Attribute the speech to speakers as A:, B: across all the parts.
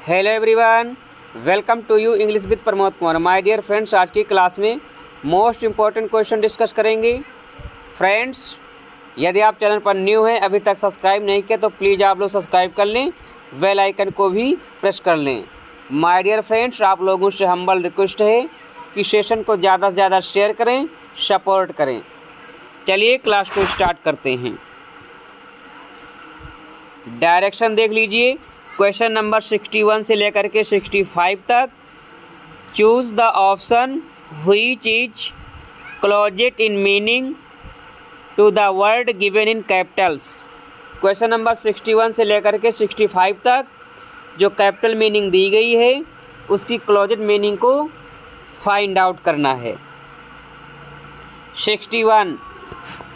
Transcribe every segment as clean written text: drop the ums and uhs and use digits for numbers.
A: Hello everyone, welcome to you English with Pramod Kumar. My dear friends, आज की class में most important question discuss करेंगे। Friends, यदि आप चैनल पर न्यू हैं, अभी तक सब्सक्राइब नहीं किया तो प्लीज़ आप लोग सब्सक्राइब कर लें, बेल आइकन को भी प्रेस कर लें। माय डियर फ्रेंड्स, आप लोगों से हम्बल रिक्वेस्ट है कि सेशन को ज़्यादा से ज़्यादा शेयर करें, सपोर्ट करें। चलिए क्लास को स्टार्ट करते हैं। डायरेक्शन देख लीजिए। क्वेश्चन नंबर 61 से लेकर के 65 तक। Choose the option which is closest in meaning to the word given in capitals. Question number 61 से लेकर के 65 तक जो कैपिटल मीनिंग दी गई है उसकी क्लोजेस्ट मीनिंग को फाइंड आउट करना है। 61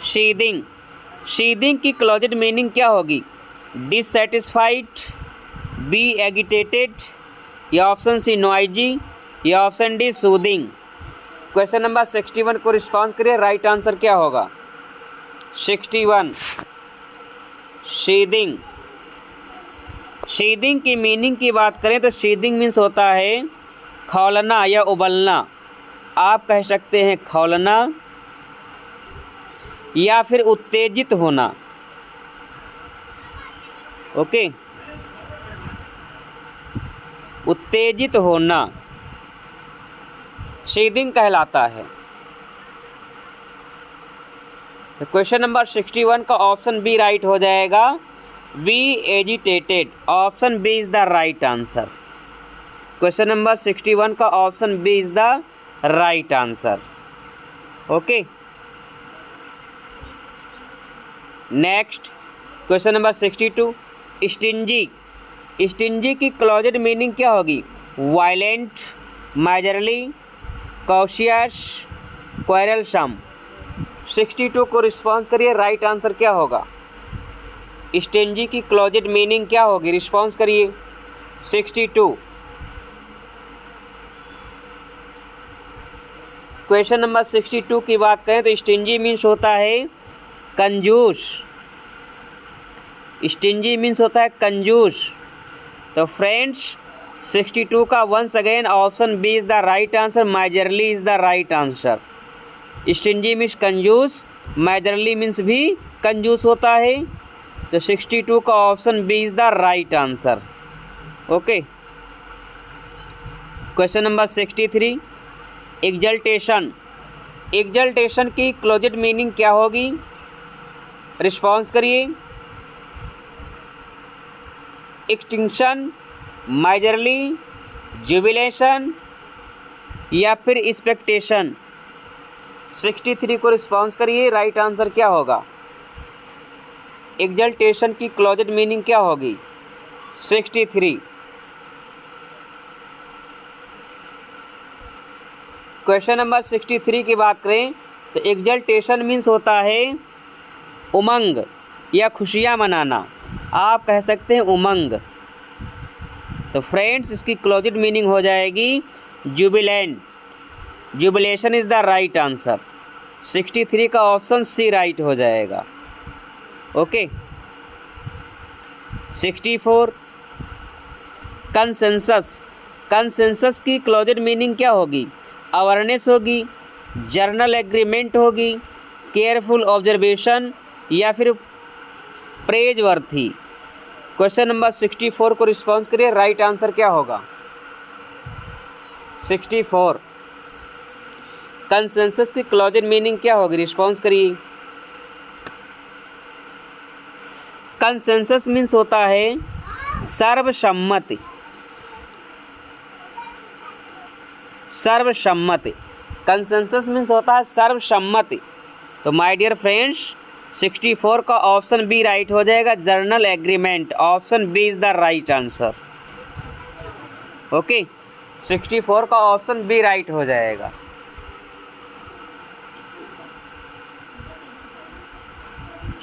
A: शीदिंग। शीदिंग की क्लोजेस्ट मीनिंग क्या होगी? डिससेटिस्फाइड, बी एगिटेटेड, या ऑप्शन सी नॉइजी, या option D soothing. Question number 61 को रिस्पॉन्स करिए, राइट आंसर क्या होगा? 61 शीदिंग। शीदिंग की मीनिंग की बात करें तो शीदिंग मीन्स होता है खौलना या उबलना। आप कह सकते हैं खौलना या फिर उत्तेजित होना। ओके, उत्तेजित होना शीदिंग कहलाता है। तो क्वेश्चन नंबर 61 का ऑप्शन बी राइट हो जाएगा, B agitated. Option B is the right answer. Question number 61 का option B is the right answer. Okay, next question number 62 stingy. Stingy की क्लोजेस्ट मीनिंग क्या होगी? Violent, miserly, cautious, क्वेरलसम। 62 को response करिए, right answer क्या होगा? स्टिंजी की closest meaning क्या होगी? रिस्पॉन्स करिए। 62 क्वेश्चन नंबर 62 की बात करें तो स्टिंजी मीन्स होता है कंजूस। स्टिंजी मीन्स होता है कंजूस। तो फ्रेंड्स, 62 का once again option B is the right answer. Miserly is the right answer. Stingy means कंजूस, माइजरली मीन्स भी कंजूस होता है। तो 62 का option B is the right answer. Okay, question number 63 exaltation. Exaltation की क्लोजेस्ट मीनिंग क्या होगी? रिस्पॉन्स करिए। एक्सटिंक्शन, माइजरली, जुबिलेशन, या फिर एक्सपेक्टेशन। 63 को रिस्पॉन्स करिए, राइट आंसर क्या होगा? एग्जल्टेशन की क्लोजेस्ट मीनिंग क्या होगी? 63। क्वेश्चन नंबर 63 की बात करें तो एग्जल्टेशन मीन्स होता है उमंग या खुशियाँ मनाना। आप कह सकते हैं उमंग। तो फ्रेंड्स, इसकी क्लोजेस्ट मीनिंग हो जाएगी Jubilant. Jubilation is the right answer. 63 का ऑप्शन सी राइट हो जाएगा। Okay, 64 consensus. कंसेंसस की क्लोजेस्ट मीनिंग क्या होगी? अवेयरनेस होगी, जर्नल एग्रीमेंट होगी, केयरफुल ऑब्जर्वेशन, या फिर प्रेजवर्थी। क्वेश्चन नंबर 64 को रिस्पॉन्स करिए, राइट आंसर क्या होगा? 64 कंसेंसस की क्लोजेस्ट मीनिंग क्या होगी? रिस्पॉन्स करिए। कंसेंसस मीन्स होता है सर्वसम्मति। सर्वसम्मति। कंसेंसस मीन्स होता है सर्वसम्मति। तो माय डियर फ्रेंड्स, 64 का ऑप्शन बी राइट हो जाएगा, general agreement. Option B is the right answer. Okay, 64 का ऑप्शन बी राइट हो जाएगा।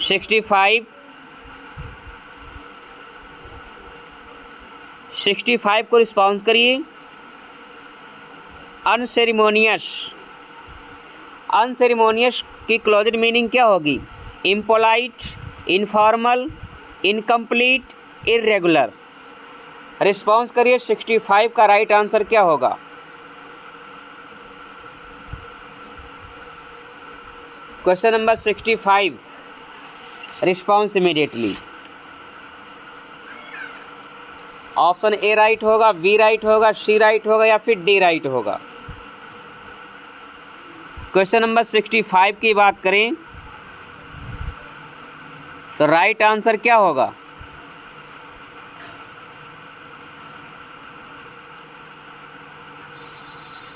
A: सिक्सटी फाइव को रिस्पॉन्स करिए। अनसेरिमोनियस। अनसेरिमोनियस की क्लोजेस्ट मीनिंग क्या होगी? Impolite, informal, incomplete, irregular. Response करिए। 65 का राइट आंसर क्या होगा? Question number 65, response immediately. Option A right होगा, बी राइट होगा, सी राइट होगा या फिर डी राइट होगा? क्वेश्चन नंबर 65 की बात करें तो राइट आंसर क्या होगा?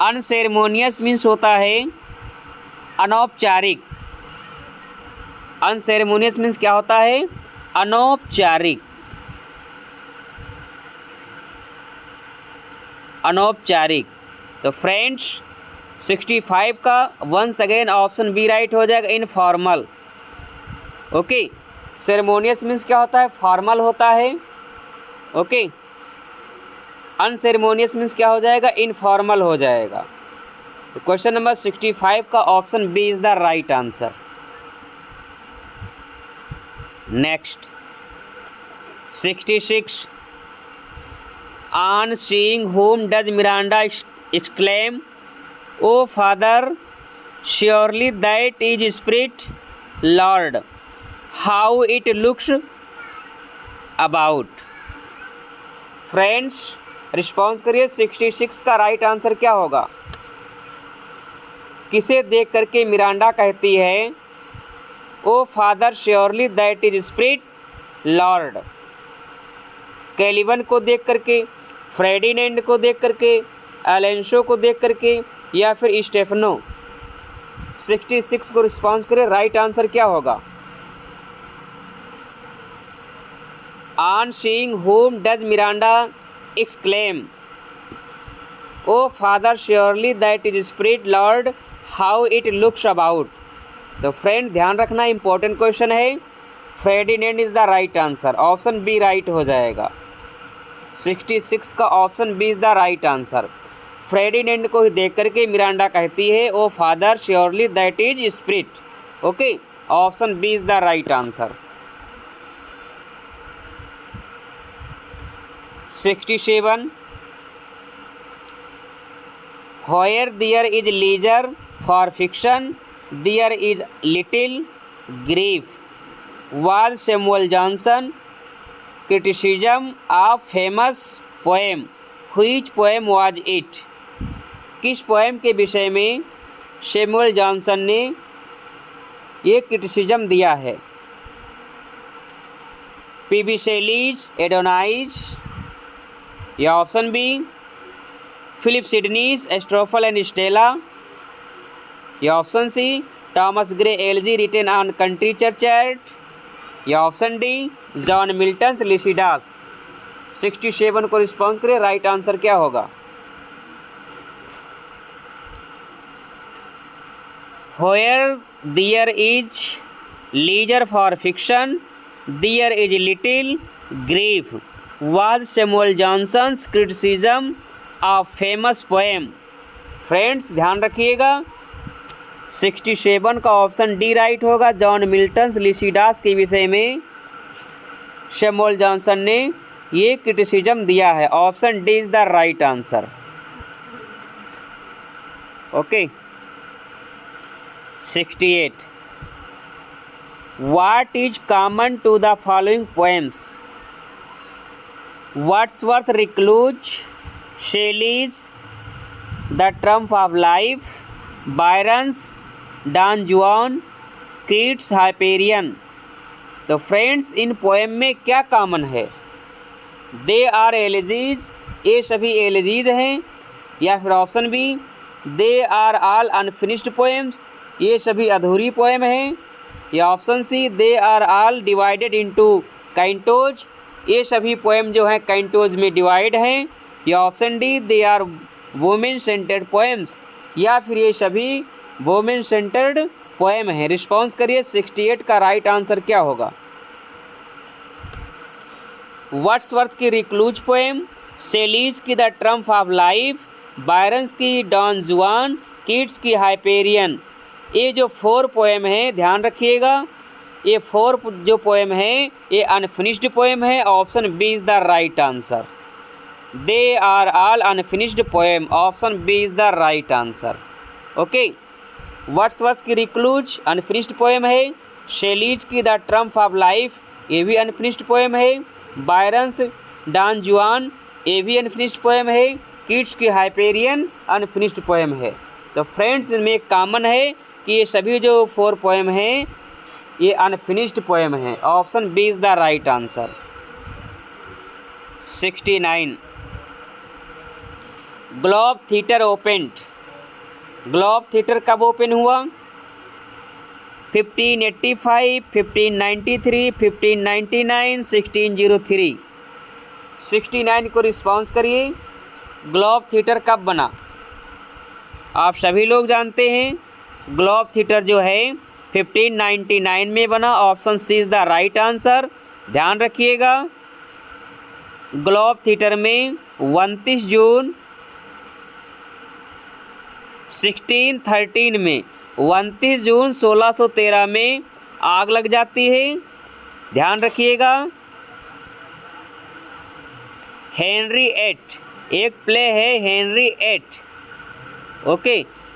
A: अनसेरेमोनियस मीन्स होता है अनौपचारिक। अनसेरेमोनियस मीन्स क्या होता है? अनौपचारिक। अनौपचारिक। तो फ्रेंड्स 65 का once again option B right हो जाएगा, इनफॉर्मल। ओके, सेरेमोनियस मीन्स क्या होता है? फॉर्मल होता है। ओके, अनसेरेमोनियस मीन्स क्या हो जाएगा? इनफॉर्मल हो जाएगा। तो क्वेश्चन नंबर 65 का option B is the right answer. Next 66, on seeing whom does Miranda exclaim, "O Father, surely that is Spirit, Lord, how it looks about"? Friends response करिए। 66 का right answer क्या होगा? किसे देख करके मिरांडा कहती है O father surely that is spirit lord? Caliban को देख करके, फ्रेडिनेंड को देख करके, एलेंसो को देख करके या फिर स्टेफनो? 66 को रिस्पॉन्स करें, राइट आंसर क्या होगा? On seeing whom does Miranda exclaim, "O Father, surely that is Spirit, Lord, how it looks about"? तो फ्रेंड ध्यान रखना, इंपॉर्टेंट क्वेश्चन है। Ferdinand is the right answer, option B right हो जाएगा। 66 का option B is the right answer. Ferdinand को ही देख करके मिरांडा कहती है O father surely that is spirit. Okay, option B is the right answer. 67, where there is leisure for fiction, there is little grief, was Samuel Johnson criticism of famous poem? Which poem was it? किस poem के विषय में Samuel Johnson ने ये criticism दिया है? PB Shelley's, Adonais या option B Philip Sidney's, Astrophel and Stella या option C Thomas Gray elegy written on country church या option D John Milton's Lycidas? 67 को रिस्पॉन्स करें, राइट आंसर क्या होगा? Where there is leisure for fiction, there is little grief, was Samuel Johnson's criticism of famous poem? Friends ध्यान रखिएगा, 67 का option D right होगा। John Milton's Lycidas के विषय में सैमुअल जॉनसन ने ये क्रिटिसिज्म दिया है। Option D is the right answer. Okay, 68, what is common to the following poems? Wordsworth Recluse, Shelley's The Trump of Life, Byron's Don Juan, Keats Hyperion? तो friends इन poem में क्या common है? They are elegies, ये सभी elegies हैं, या फिर option B they are all unfinished poems, ये सभी अधूरी पोएम हैं, या option C they are all divided into cantos, ये सभी पोएम जो हैं कैंटोज में डिवाइड हैं, या option D they are women centred poems, या फिर ये सभी वुमेन सेंटर्ड पोएम हैं। रिस्पॉन्स करिए। 68 का राइट आंसर क्या होगा? वर्ड्सवर्थ की रिक्लूज पोएम, शेलीज की the triumph of life, Byron's की डॉन जुआन, कीट्स की हाइपेरियन, ये जो 4 पोएम हैं ध्यान रखिएगा, ये 4 जो पोएम हैं ये अनफिनिश्ड पोएम है। Option B is the right answer. They are all unfinished poem, option B is the right answer. Okay, Wordsworth की रिक्लूज अनफिनिश्ड पोएम है। शेलीज की द ट्रम्प ऑफ लाइफ, ये भी अनफिनिश्ड पोएम है। Byron's Don Juan, ये भी unfinished poem है। Keats की हाइपेरियन अनफिनिश्ड पोएम है। तो फ्रेंड्स, इनमें एक कॉमन है कि ये सभी जो 4 पोएम हैं ये अनफिनिश्ड पोएम हैं। Option B is the right answer. 69, Globe theatre opened, Globe theatre कब ओपन हुआ? 1585, 1593, 1599, 1603। 69 को रिस्पॉन्स करिए। ग्लोब थिएटर कब बना? आप सभी लोग जानते हैं ग्लोब थिएटर जो है 1599 में बना। Option C is the right answer. ध्यान रखिएगा, ग्लोब थिएटर में 29 जून 1613 में 29 जून 1613 में आग लग जाती है। ध्यान रखिएगा, हेनरी एट एक प्ले है, Henry eight. Okay,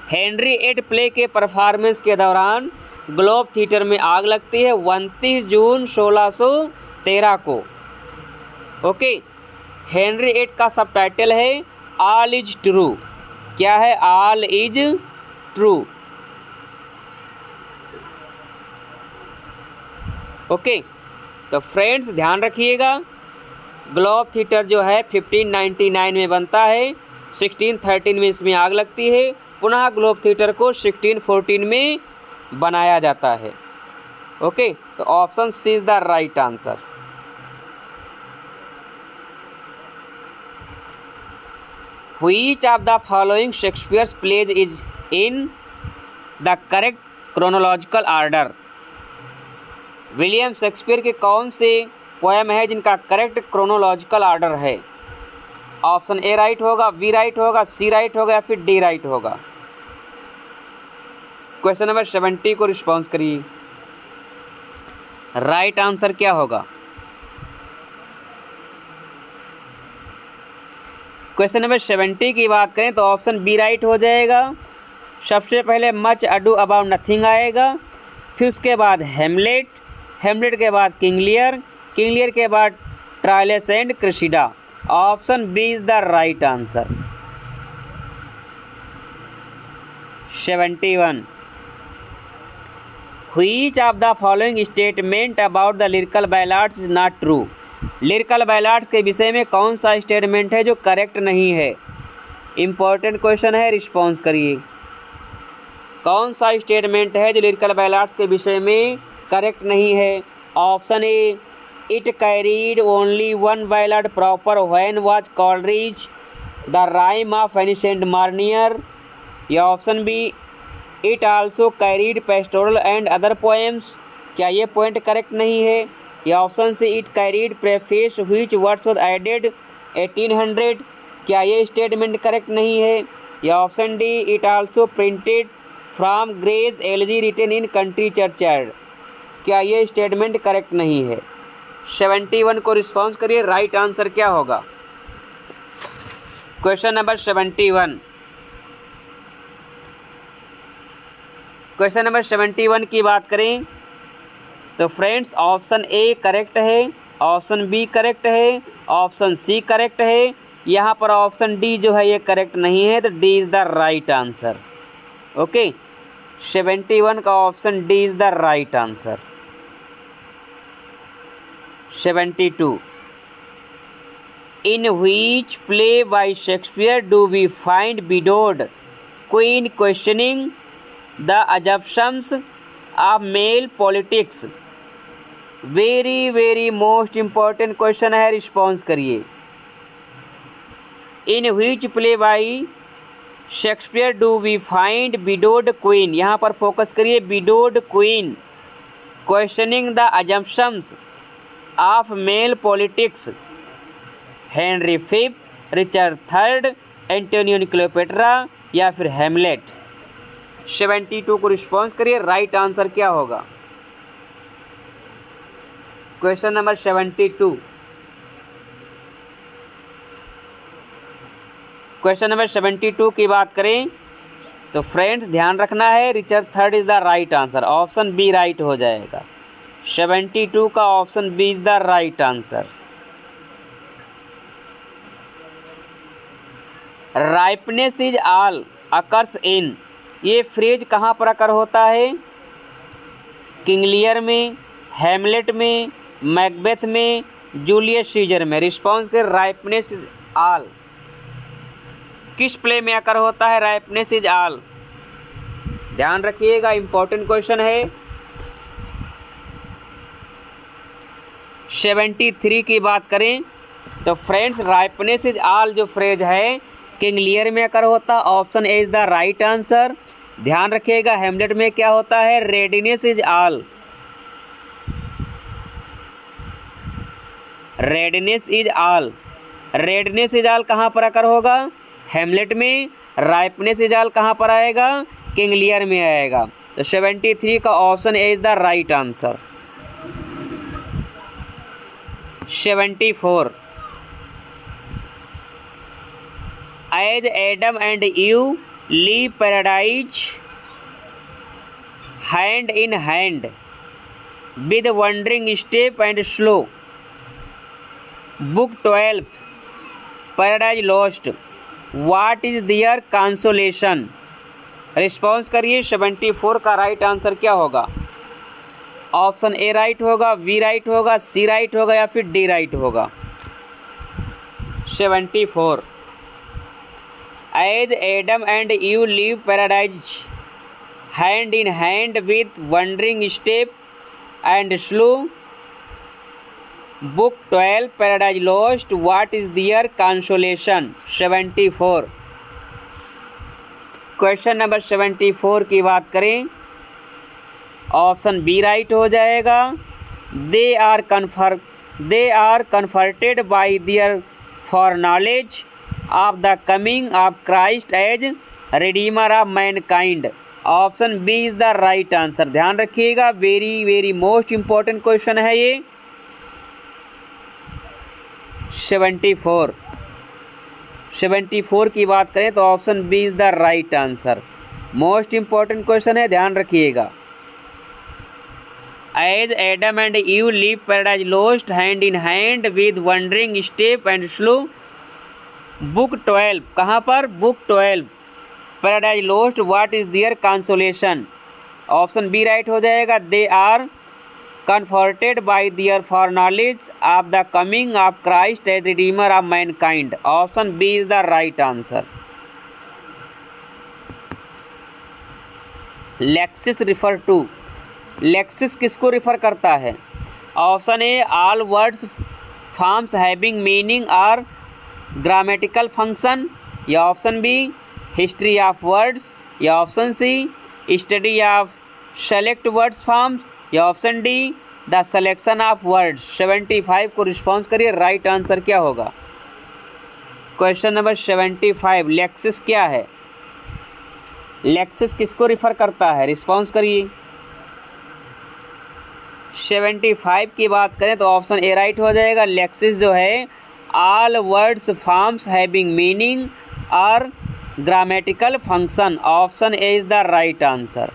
A: Henry eight play के परफॉर्मेंस के दौरान ग्लोब थिएटर में आग लगती है 29 जून 1613 को। ओके, हेनरी एट का सब टाइटल है ऑल इज ट्रू। क्या है? All is true. ओके, तो फ्रेंड्स ध्यान रखिएगा, ग्लोब थिएटर जो है 1599 में बनता है, 1613 में इसमें आग लगती है। पुनः ग्लोब थिएटर को 1614 में बनाया जाता है। ओके, तो option C is the right answer. Which of the following Shakespeare's plays is in the correct chronological order? William Shakespeare के कौन से पोएम है जिनका करेक्ट क्रोनोलॉजिकल ऑर्डर है? ऑप्शन ए राइट होगा, बी राइट होगा, सी राइट होगा या फिर डी राइट होगा। क्वेश्चन नंबर 70 को रिस्पॉन्स करिए। राइट आंसर क्या होगा? क्वेश्चन नंबर 70 की बात करें तो ऑप्शन बी राइट हो जाएगा। सबसे पहले मच अडू अबाउट नथिंग आएगा, फिर उसके बाद हेमलेट, हेमलेट के बाद किंग लियर, किंग लियर के बाद Troilus and Cressida. Option B is the right answer. 71, which of the following statement about the lyrical ballads is not true? Lyrical ballads के विषय में कौन सा स्टेटमेंट है जो करेक्ट नहीं है? इम्पोर्टेंट क्वेश्चन है, रिस्पॉन्स करिए। कौन सा स्टेटमेंट है जो लिरिकल बैलाड्स के विषय में करेक्ट नहीं है? Option A, it carried only one ballad proper when was Coleridge the Rime of Ancient Mariner. या option B, it also carried pastoral and other poems. क्या ये पॉइंट करेक्ट नहीं है? या option C, it carried preface which words was added 1800। क्या ये statement correct नहीं है? या option D, it also printed from Gray's elegy written in country churchyard. क्या ये स्टेटमेंट करेक्ट नहीं है? 71 को रिस्पॉन्स करिए, राइट आंसर क्या होगा? क्वेश्चन नंबर 71, क्वेश्चन नंबर 71 की बात करें तो फ्रेंड्स ऑप्शन ए करेक्ट है, ऑप्शन बी करेक्ट है, ऑप्शन सी करेक्ट है। यहाँ पर ऑप्शन डी जो है ये करेक्ट नहीं है, तो D is the right answer. Okay, 71 का option D is the right answer. 72, in which play by Shakespeare do we find widowed queen questioning the assumptions of male politics? Very very most important question है, response करिए। In which play by Shakespeare do we find widowed queen, यहाँ पर focus करिए, widowed queen questioning the assumptions of male politics. Henry fifth, Richard third, Antonio Cleopatra या फिर हेमलेट। 72 को response करिए, right answer क्या होगा? क्वेश्चन नंबर 72, क्वेश्चन नंबर 72 की बात करें तो फ्रेंड्स ध्यान रखना है, Richard third is the right answer, option B right हो जाएगा। 72 का option B is the right answer. Ripeness is all occurs in, ये फ्रेज कहाँ पर अकर होता है? किंग लियर में, हैमलेट में, मैकबेथ में, जूलियस सीजर में। रिस्पॉन्स के राइपनेस इज ऑल किस प्ले में अकर होता है? राइपनेस इज ऑल। ध्यान रखिएगा, इंपॉर्टेंट क्वेश्चन है। 73 की बात करें तो फ्रेंड्स राइपनेस इज ऑल जो फ्रेज है किंग लियर में अकर होता, option A is the right answer. ध्यान रखिएगा, हैमलेट में क्या होता है? Readiness is all. Redness is all, redness is all कहाँ पर अकर होगा? हैमलेट में। राइपनेस इज ऑल कहाँ पर आएगा? किंग लियर में आएगा। तो 73 का option A is the right answer. 74 as Adam and Eve leave paradise hand in hand with wandering step and slow, book 12 Paradise Lost, what is their consolation. Response करिए, 74 का right answer क्या होगा? Option A right होगा, B right होगा, C right होगा या फिर D right होगा? 74 as Adam and Eve leave paradise hand in hand with wandering step and slow, book 12 Paradise Lost, what is their consolation. 74 question number 74 की बात करें, option B right हो जाएगा। They are comforted by their for knowledge of the coming of Christ as redeemer of mankind, option B is the right answer. ध्यान रखिएगा, very very most important question है ये। 74 की बात करें तो option B is the right answer. Most important question है, ध्यान रखिएगा। As Adam and Eve leave paradise lost hand in hand with wandering step and slow, book 12 कहाँ पर? Book 12 Paradise Lost, what is their consolation. Option B right हो जाएगा। They are comforted by their foreknowledge of the coming of Christ as Redeemer of mankind, option B is the right answer. Lexis refer to, Lexis किसको refer करता है? Option A all words forms having meaning और grammatical function, या option B history of words, या option C study of select words forms, या option D the selection of words. 75 को response करिए, right answer क्या होगा? क्वेश्चन नंबर 75 लेक्सिस क्या है? लेक्सिस किसको रिफर करता है? रिस्पॉन्स करिए। 75 की बात करें तो ऑप्शन ए राइट हो जाएगा। लेक्सिस जो है all words forms having meaning और grammatical function, option A is the right answer.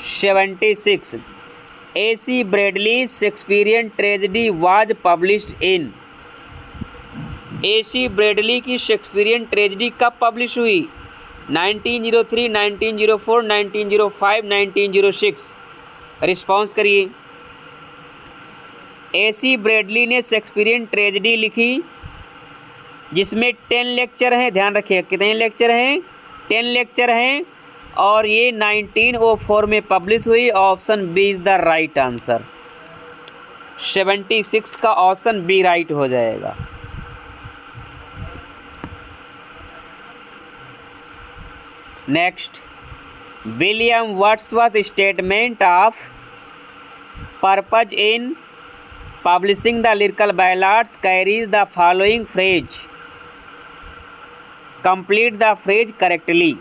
A: 76 AC Bradley's Shakespearean tragedy was published in, AC Bradley की शेक्सपियरियन ट्रेजेडी कब पब्लिश हुई? 1903, 1904, 1905, 1906। रिस्पॉन्स करिए। AC ब्रेडली ने शेक्सपियरियन ट्रेजेडी लिखी जिसमें 10 लेक्चर हैं। ध्यान रखिए कितने लेक्चर हैं? 10 लेक्चर हैं और ये 1904 में पब्लिश हुई। Option B is the right answer. 76 का ऑप्शन बी राइट हो जाएगा। Next, William Wordsworth statement of purpose in publishing the lyrical Ballads carries the following phrase, complete the phrase correctly.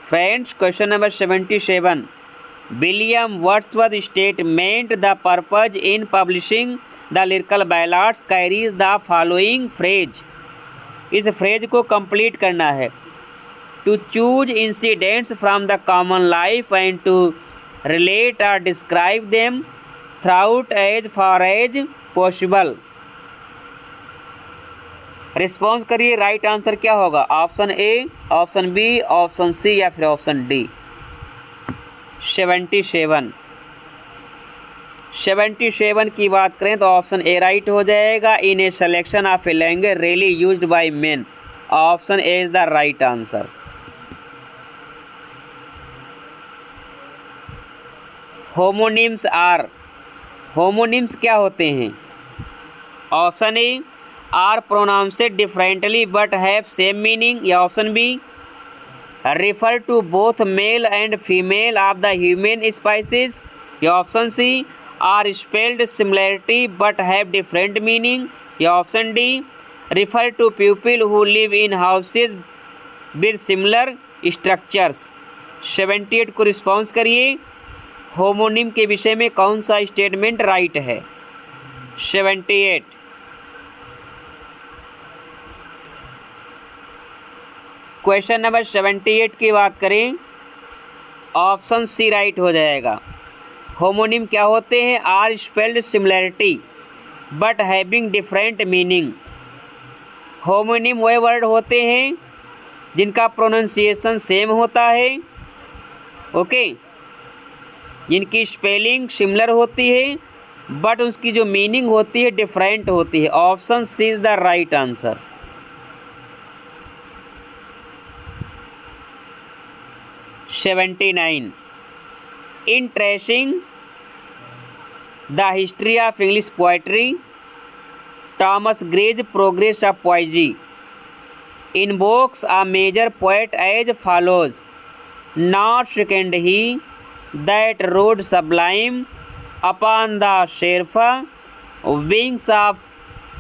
A: Friends question number 77 William Wordsworth statement the purpose in publishing the lyrical Ballads carries the following phrase. इस phrase को कंप्लीट करना है। To choose incidents from the common life and to relate और describe them throughout as far as possible. Response करिए, right answer क्या होगा? Option A, option B, option C या फिर ऑप्शन डी। 77 की बात करें तो ऑप्शन ए राइट हो जाएगा। In a selection of a language really used by men, option A is the right answer. Homonyms are, homonyms क्या होते हैं? Option A are pronounced differently but have same meaning, या option B refer to both male and female of the human species, या option C are spelled similarity but have different meaning, या option D refer to people who live in houses with similar structures। 78 को response करिए, homonym के विषय में कौन सा statement right है? 78। क्वेश्चन नंबर 78 की बात करें, ऑप्शन सी राइट हो जाएगा। होमोनिम क्या होते हैं? Are spelled similarity but having different meaning. Homonym वह वर्ड होते हैं जिनका प्रोनाउंसिएशन सेम होता है, ओके, जिनकी स्पेलिंग सिमिलर होती है बट उसकी जो मीनिंग होती है डिफरेंट होती है। Option C is the right answer. 79 in tracing the history of English poetry, Thomas Gray's Progress of Poesy invokes a major poet as follows: not second he that rode sublime upon the seraph wings of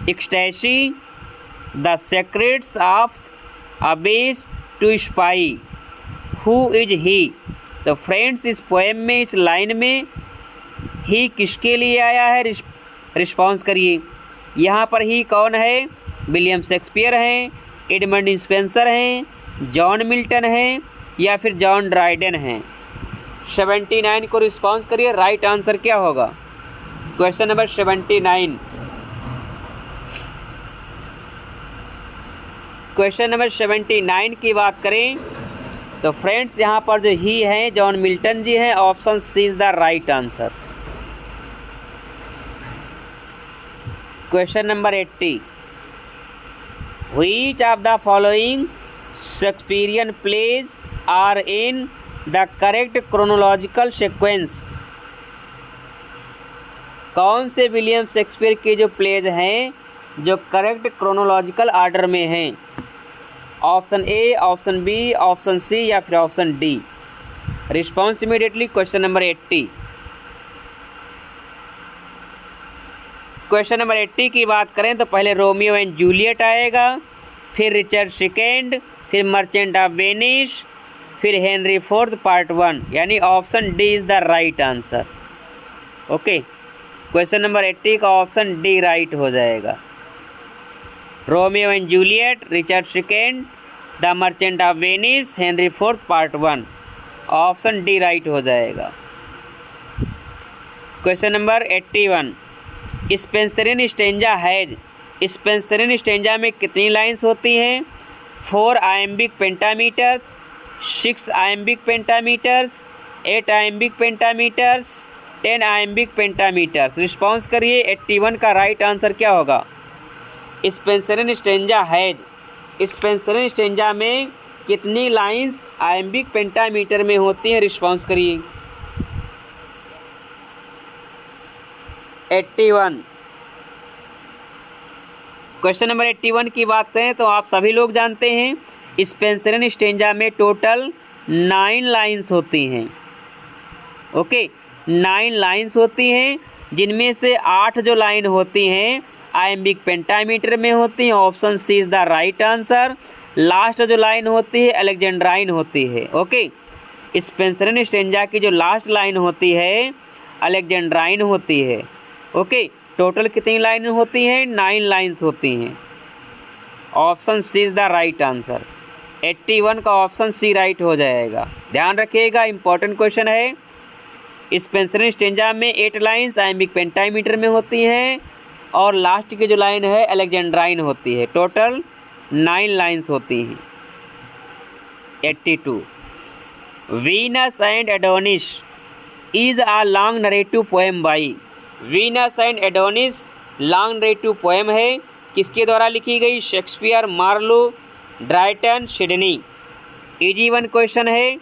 A: ecstasy, the secrets of abyss to spy, who is he. तो friends, इस poem में, इस line में ही किसके लिए आया है? Response करिए। यहाँ पर ही कौन है? विलियम शेक्सपियर हैं, एडमंड स्पेंसर हैं, जॉन मिल्टन हैं या फिर जॉन ड्राइडन हैं। 79 को रिस्पॉन्स करिए, राइट आंसर क्या होगा? Question number 79। क्वेश्चन नंबर 79 की बात करें तो फ्रेंड्स यहाँ पर जो ही हैं जॉन मिल्टन जी हैं, option C is the right answer. Question number 80, which of the following Shakespearean plays are in the correct chronological sequence. कौन से विलियम शेक्सपियर के जो प्लेज हैं जो करेक्ट क्रोनोलॉजिकल ऑर्डर में हैं? Option A, option B, option C या फिर option D. Response immediately. Question number 80। Question number 80 की बात करें तो पहले रोमियो एंड जूलियट आएगा, फिर रिचर्ड सेकेंड, फिर मर्चेंट ऑफ वेनिस, फिर हेनरी फोर्थ पार्ट 1, यानी option D is the right answer. Okay, question number 80 का ऑप्शन डी राइट हो जाएगा। Romeo and Juliet, Richard second, the merchant of Venice, Henry fourth part 1, option D right हो जाएगा। Question number 81, Spenserian stanza has. Spenserian stanza में कितनी lines होती हैं? 4 iambic pentameters, 6 iambic pentameters, 8 iambic pentameters, 10 iambic pentameters. Response करिए, 81 का right answer क्या होगा? Spenserian stanza has. Spenserian stanza में कितनी लाइंस आयम्बिक पेंटामीटर में होती हैं? रिस्पॉन्स करिए। 81। क्वेश्चन नंबर 81 की बात करें तो आप सभी लोग जानते हैं स्पेंसरियन स्टेंजा में टोटल 9 लाइंस होती हैं। ओके, 9 लाइंस होती हैं, जिनमें से 8 जो लाइन होती हैं आयम्बिक पेंटामीटर में होती हैं। Option C is the right answer. Last जो लाइन होती है अलेक्जेंड्राइन होती है। ओके, स्पेंसरियन स्टेंजा की जो लास्ट लाइन होती है अलेक्जेंड्राइन होती है। ओके, टोटल कितनी लाइन होती हैं? 9 लाइन्स होती हैं। Option C is the right answer. 81 का ऑप्शन सी राइट हो जाएगा। ध्यान रखिएगा, इंपॉर्टेंट क्वेश्चन है। स्पेंसरन स्टेंजा में 8 लाइन्स आइमिक पेंटामीटर में होती हैं और लास्ट की जो लाइन है अलेक्जेंड्राइन होती है। टोटल 9 लाइन्स होती हैं। 82 Venus and Adonis is a long narrative poem by. Venus and Adonis long narrative poem है, किसके द्वारा लिखी गई? Shakespeare, Marlowe, Dryden, Sidney. Easy one question है।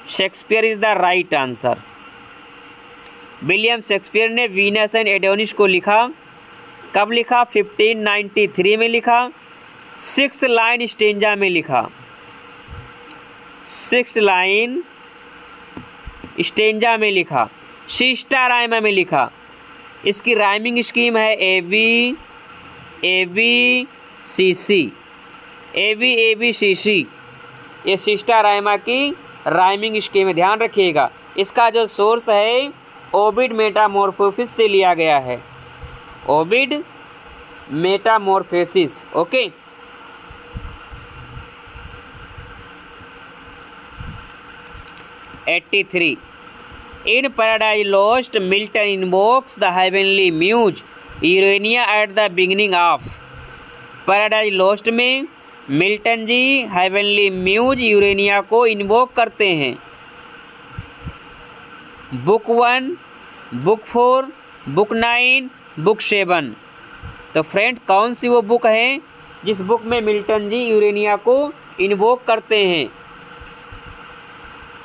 A: Shakespeare is the right answer. William Shakespeare ने Venus and Adonis को लिखा, कब लिखा? 1593 में लिखा। 6 लाइन स्टेंजा में लिखा। 6 लाइन स्टेंजा में लिखा। शिष्टा राइमा में लिखा। इसकी राइमिंग स्कीम है ABCC। ABCC ये शिष्टा राइमा की राइमिंग स्कीम है, ध्यान रखिएगा। इसका जो सोर्स है ओविड मेटामॉर्फोसिस से लिया गया है। Ovid Metamorphosis. Okay, (83) In Paradise Lost, Milton invokes the heavenly muse Urania at the beginning of। Paradise lost में मिल्टन जी हेवनली म्यूज यूरेनिया को इन्वोक करते हैं। Book 1, book 4, book 9, book 7। तो फ्रेंड, कौन सी वो बुक है जिस बुक में मिल्टन जी यूरेनिया को इन्वोक करते हैं?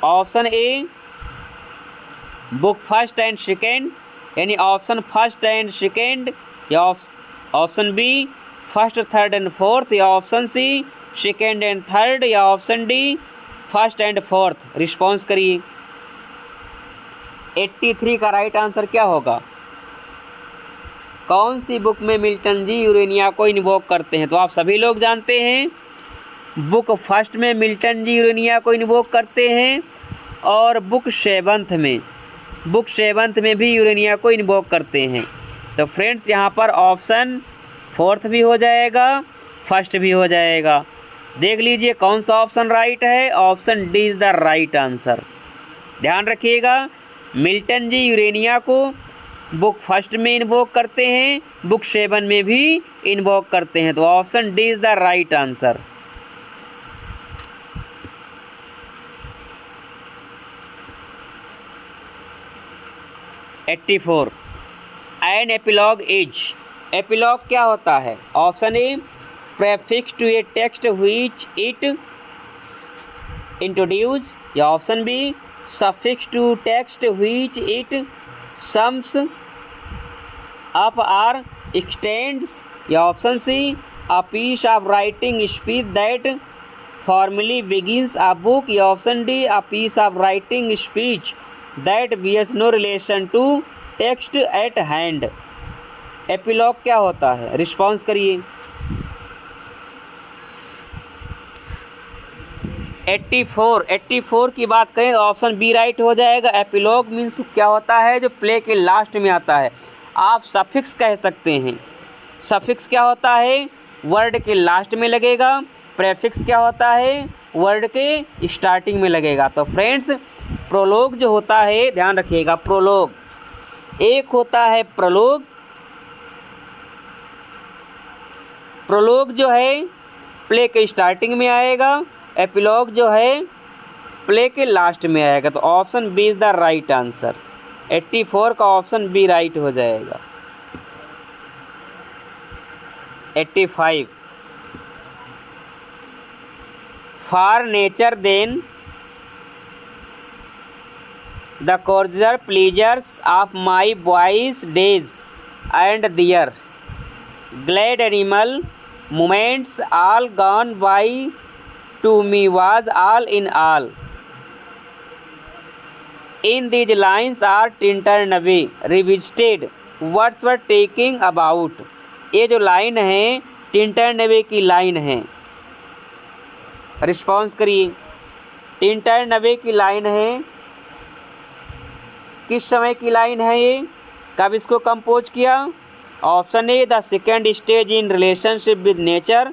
A: Option A book first and second, यानी ऑप्शन फर्स्ट एंड सेकेंड, या option B first, third and fourth, या option C second and third, या option D first and fourth. Response करिए। 83 का राइट आंसर क्या होगा? कौन सी बुक में मिल्टन जी यूरेनिया को इन्वोक करते हैं? तो आप सभी लोग जानते हैं, बुक फर्स्ट में मिल्टन जी यूरेनिया को इन्वोक करते हैं और बुक 7 में भी यूरेनिया को इन्वोक करते हैं। तो फ्रेंड्स, यहाँ पर ऑप्शन फोर्थ भी हो जाएगा, फर्स्ट भी हो जाएगा। देख लीजिए कौन सा ऑप्शन राइट है। Option D is the right answer. ध्यान रखिएगा, मिल्टन जी यूरेनिया को बुक फर्स्ट में इन्वोक करते हैं, बुक 7 में भी इन्वोक करते हैं। तो option D is the right answer. An epilogue is. Epilogue क्या होता है? Option A prefix to a text which it introduce, या option B suffix to text which it sums up or extends, या option C a piece of writing speech that formally begins a book, या option D a piece of writing speech that bears no relation to text at hand. Epilogue क्या होता है? Response करिए। 84 की बात करें तो ऑप्शन बी राइट हो जाएगा। एपिलॉग मीन्स क्या होता है? जो प्ले के लास्ट में आता है। आप सफिक्स कह सकते हैं। सफिक्स क्या होता है? वर्ड के लास्ट में लगेगा। प्रेफिक्स क्या होता है? वर्ड के स्टार्टिंग में लगेगा। तो फ्रेंड्स, प्रोलोग जो होता है, ध्यान रखिएगा, प्रोलोग एक होता है प्रोलोग। प्रोलोग जो है प्ले के स्टार्टिंग में आएगा, एपिलॉग जो है प्ले के लास्ट में आएगा। तो option B is the right answer. 84 का ऑप्शन बी राइट हो जाएगा। 85 for nature then the coarser pleasures of my boys days and their glad animal moments all gone by to me was all in all. In these lines are Tintern Abbey revisited what's were taking about. ये जो line है टिंटरनवे की line है। Response करिए। टिंटरनवे की line है, किस समय की लाइन है ये? कब इसको कंपोज किया? Option A the second stage in relationship with nature,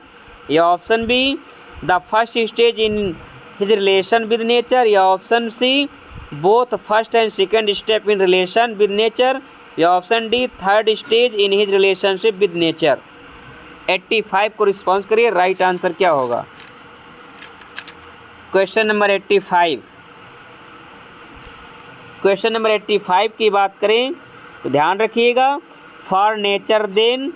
A: या option B the first stage in his relation with nature, या option C both first and second step in relation with nature, या option D third stage in his relationship with nature. 85 को response करिए, right answer क्या होगा। Question number 85, question number 85 की बात करें तो ध्यान रखिएगा। For nature then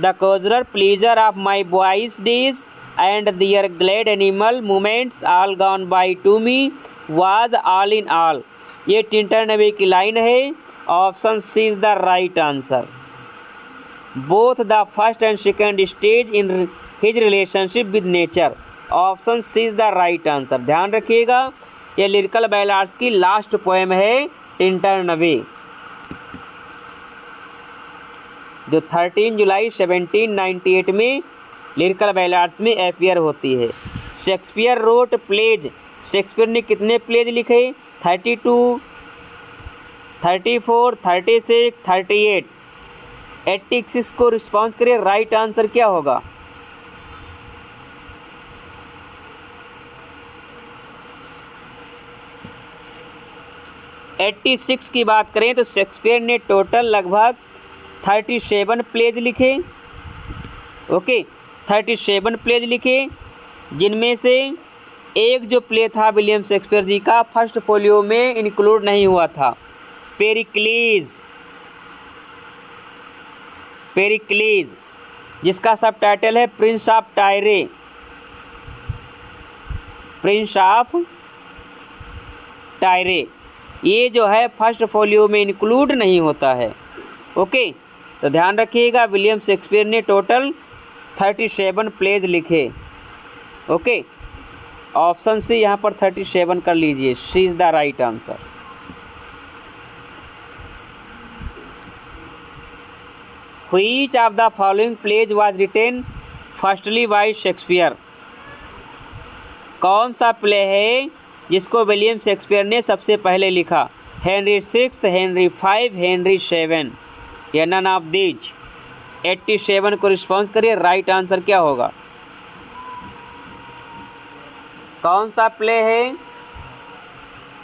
A: the coarser pleasure of my boys days and their glad animal movements all gone by to me was all in all. ये टिंटर नबी की लाइन है। Option C is the right answer. Both the first and second stage in his relationship with nature, option C is the right answer. ध्यान रखिएगा, ये lyrical बैलाड्स की last poem है Tkinter नबी, जो 13 जुलाई 1798 में लिरिकल बैलाड्स में अपीयर होती है। शेक्सपियर रोट प्लेज, शेक्सपियर ने कितने प्लेज लिखे? 32, 34, 36, 38। 86 को रिस्पॉन्स करिए, राइट आंसर क्या होगा। एट्टी 86 की बात करें तो शेक्सपियर ने टोटल लगभग 37 प्लेज लिखे। ओके, 37 प्लेज लिखे, जिनमें से एक जो प्ले था विलियम शेक्सपियर जी का फर्स्ट फोलियो में इंक्लूड नहीं हुआ था, पेरिक्लीज, पेरिक्लीज, जिसका सब टाइटल है प्रिंस ऑफ टायरे, प्रिंस ऑफ टायरे। ये जो है फर्स्ट फोलियो में इंक्लूड नहीं होता है। ओके, तो ध्यान रखिएगा, विलियम शेक्सपियर ने टोटल 37 प्लेज लिखे। ओके, ऑप्शन सी यहाँ पर 37 कर लीजिए, C is the right answer. Which of the following plays was written firstly by Shakespeare. कौन सा प्ले है जिसको विलियम शेक्सपियर ने सबसे पहले लिखा? हेनरी 6, हेनरी 5, हेनरी 7, या नन ऑफ दीज। 87 को रिस्पॉन्स करिए, राइट आंसर क्या होगा। कौन सा प्ले है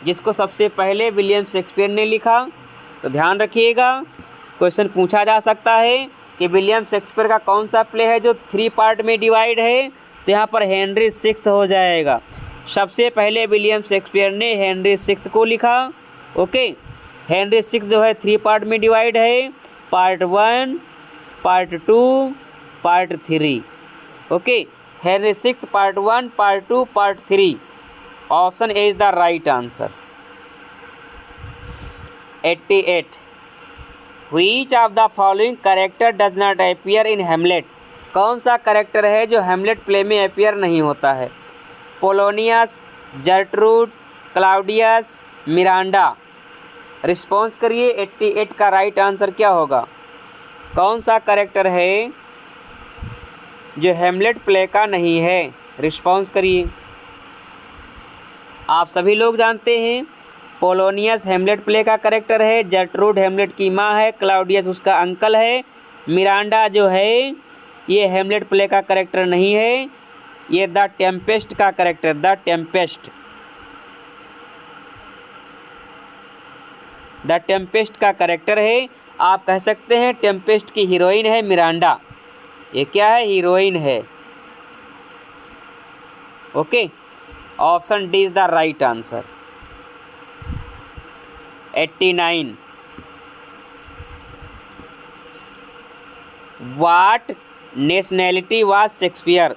A: जिसको सबसे पहले विलियम शेक्सपियर ने लिखा? तो ध्यान रखिएगा, क्वेश्चन पूछा जा सकता है कि विलियम शेक्सपियर का कौन सा प्ले है जो 3 पार्ट में डिवाइड है, तो यहाँ पर हेनरी 6 हो जाएगा। सबसे पहले विलियम शेक्सपियर ने हेनरी 6 को लिखा। ओके, हेनरी 6 जो है 3 पार्ट में डिवाइड है, part 1, part 2, part 3। Okay, Henry 6 part 1, part 2, part 3। Option A is the right answer. 88, which of the following character does not appear in Hamlet. कौन सा character है जो हेमलेट प्ले में अपीयर नहीं होता है? Polonius, Gertrude, Claudius, Miranda. Response करिए, 88 का राइट आंसर क्या होगा। कौन सा कैरेक्टर है जो हेमलेट प्ले का नहीं है? रिस्पॉन्स करिए। आप सभी लोग जानते हैं, पोलोनियस हेमलेट प्ले का कैरेक्टर है, जर्ट्रूड हेमलेट की माँ है, क्लाउडियस उसका अंकल है, मिरांडा जो है ये हेमलेट प्ले का कैरेक्टर नहीं है, ये द टेम्पेस्ट का character, the Tempest, the Tempest का कैरेक्टर है। आप कह सकते हैं टेम्पेस्ट की हीरोइन है मिरांडा। ये क्या है? हीरोइन है। Okay, option D is the right answer. 89, what nationality was Shakespeare.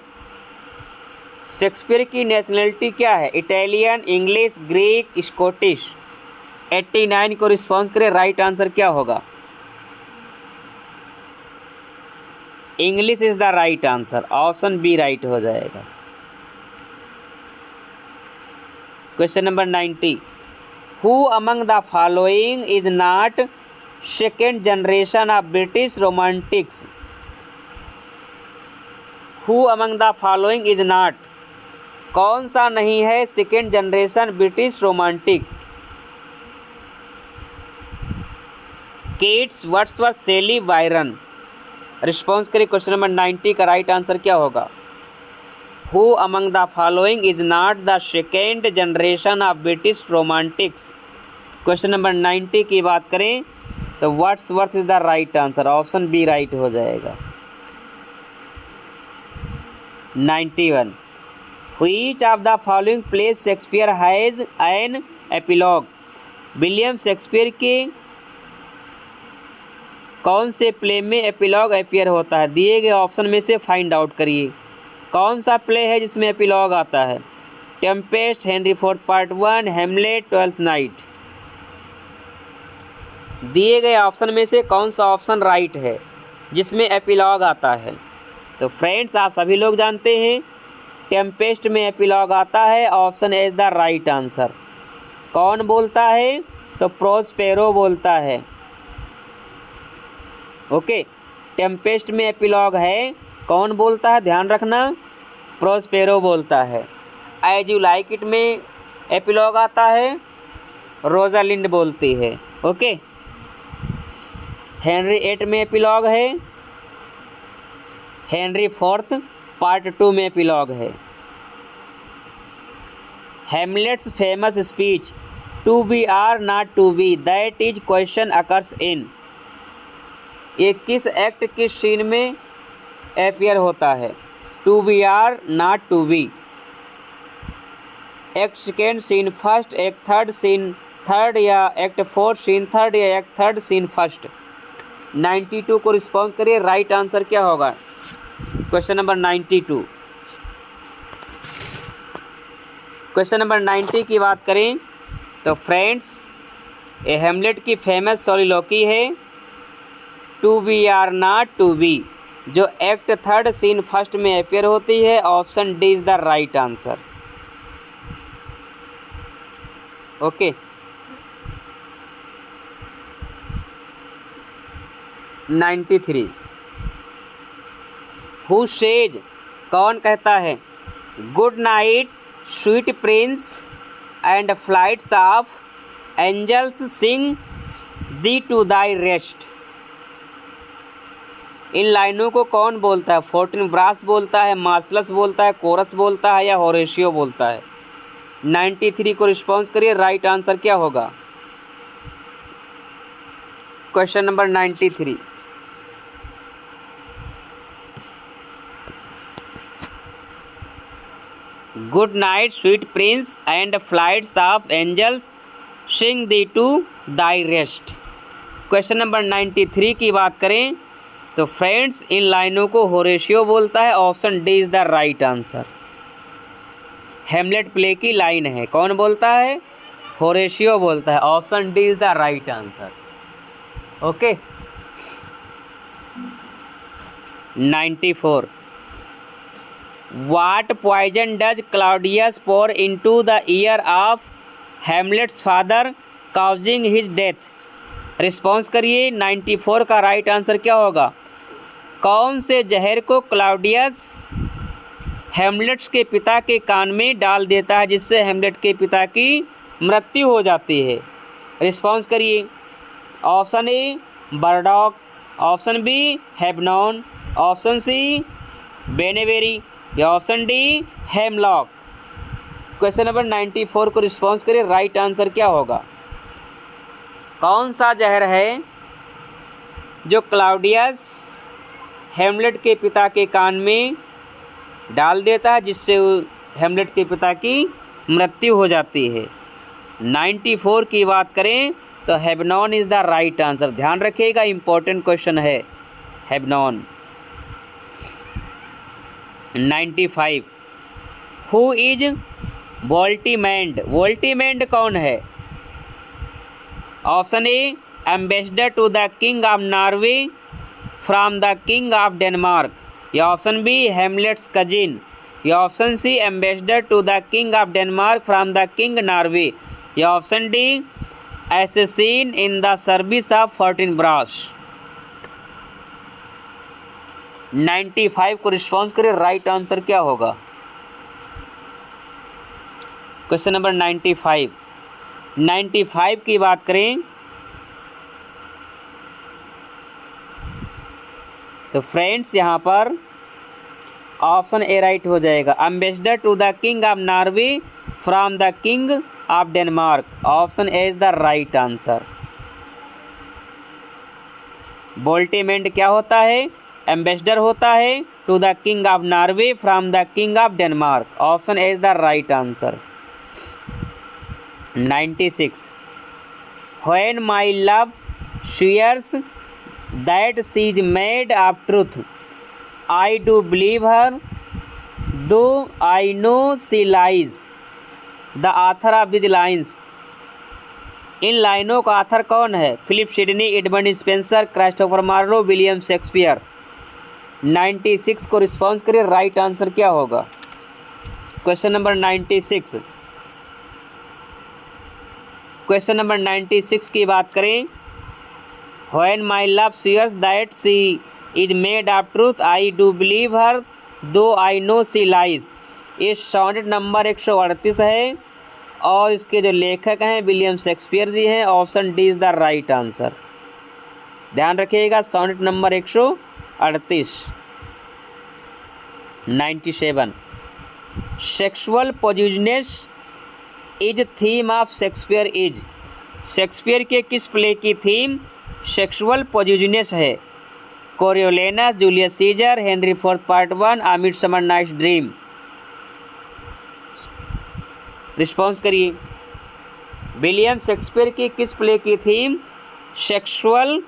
A: Shakespeare की नेशनैलिटी क्या है? Italian, English, Greek, Scottish. 89 को रिस्पॉन्स करें, राइट आंसर क्या होगा। English is the right answer. Option B right हो जाएगा। Question number 90, who among the following is not second generation of British Romantics. Who among the following is not, कौन सा नहीं है second generation British Romantic? Keats, Wordsworth, Shelley, Byron. Response करिए। Question number 90 का right answer क्या होगा? Who among the following is not the second generation of British Romantics? Question number 90 की बात करें तो Wordsworth is the right answer. Option B right हो जाएगा। 91 which of the following plays Shakespeare has an epilogue? William Shakespeare के कौन से play में एपिलॉग अपीयर होता है? दिए गए ऑप्शन में से फाइंड आउट करिए। कौन सा प्ले है जिसमें एपिलॉग आता है? टेम्पेस्ट, हेनरी फोर्थ पार्ट 1, हेमलेट, ट्वेल्थ नाइट। दिए गए ऑप्शन में से कौन सा ऑप्शन राइट है जिसमें एपिलॉग आता है? तो फ्रेंड्स आप सभी लोग जानते हैं टेम्पेस्ट में एपिलॉग आता है। Option A is the right answer. कौन बोलता है? तो प्रोस्पेरो बोलता है। ओके, टेम्पेस्ट में एपिलॉग है, कौन बोलता है ध्यान रखना, प्रोस्पेरो बोलता है। एज यू लाइक इट में एपिलॉग आता है, रोजालिंड बोलती है। ओके, हेनरी 8 में एपिलॉग है, हेनरी 4 पार्ट 2 में एपिलॉग है। Hamlet's famous speech to be or not to be that is question occurs in, ये किस एक्ट किस सीन में अपीयर होता है? To be or not to be, act second scene first, act third scene third, या act fourth scene third, या act third scene first. 92 को response करिए। राइट आंसर क्या होगा? Question number 92। क्वेश्चन नंबर 90 की बात करें तो फ्रेंड्स ये हेमलेट की फेमस सोलिलोकी है to be or not to be, जो एक्ट थर्ड सीन फर्स्ट में अपीयर होती है। Option D is the right answer. Okay, 93 who says, कौन कहता है good night sweet prince and flights of angels sing thee to thy rest? इन लाइनों को कौन बोलता है? फोर्टिनब्रास बोलता है, मार्शलस बोलता है, कोरस बोलता है, या होरेशियो बोलता है? 93 को रिस्पॉन्स करिए। राइट आंसर क्या होगा? Question number 93। Good night sweet prince and flights of angels sing thee to thy rest. Question number 93 की बात करें तो फ्रेंड्स इन लाइनों को होरेशियो बोलता है। Option D is the right answer. Hamlet play की लाइन है, कौन बोलता है? होरेशियो बोलता है। Option D is the right answer. Okay, 94 what poison does Claudius pour into the ear of Hamlet's father causing his death? Response करिए। 94 का right answer क्या होगा? कौन से जहर को क्लाउडियस हेमलेट्स के पिता के कान में डाल देता है जिससे हेमलेट के पिता की मृत्यु हो जाती है? रिस्पॉन्स करिए। Option A burdock, option B hebenon, option C benevery, या option D hemlock. Question number 94 को रिस्पॉन्स करिए। राइट आंसर क्या होगा? कौन सा जहर है जो क्लाउडियस हेमलेट के पिता के कान में डाल देता है जिससे हेमलेट के पिता की मृत्यु हो जाती है? 94 की बात करें तो हेबनॉन इज़ द राइट आंसर। ध्यान रखिएगा, इम्पोर्टेंट क्वेश्चन है हेबनॉन। 95 हु इज वोल्टीमैंड? वोल्टीमैंड कौन है? Option A ambassador to the king of Norway from the king of Denmark, या ऑप्शन बी हेमलेट्स कजिन, या option C ambassador to the king of Denmark from the king Norway, या option D assassin in the service of Fortinbras. 95 को response करिए। Right answer क्या होगा? Question number 95 की बात करें तो फ्रेंड्स यहाँ पर ऑप्शन ए राइट हो जाएगा। Ambassador to the king of Norway from the king of Denmark, option A is the right answer. Voltemand क्या होता है? एम्बेसडर होता है to the king of Norway from the king of Denmark, option A is the right answer. 96 when my love swears that she is made of truth, I do believe her, though I know she lies. The author of these lines, इन लाइनों का author कौन है? Philip Sidney, Edmund Spenser, Christopher Marlowe, William Shakespeare. 96 को response करिए, right answer क्या होगा? Question number 96। Question number 96 की बात करें, When my love swears that she is made of truth, I do believe her, though I know she lies। ये sonnet number 138 है और इसके जो लेखक हैं विलियम शेक्सपियर जी हैं। Option D is the right answer. ध्यान रखिएगा, sonnet number 138। 97 sexual positiveness is theme of Shakespeare is, Shakespeare के किस प्ले की थीम सेक्सुअल पॉजिटिवनेस है? Coriolanus, Julius Caesar, Henry fourth part 1, A Midsummer Night's Dream. Response करिए। William Shakespeare की किस play की थीम सेक्सुअल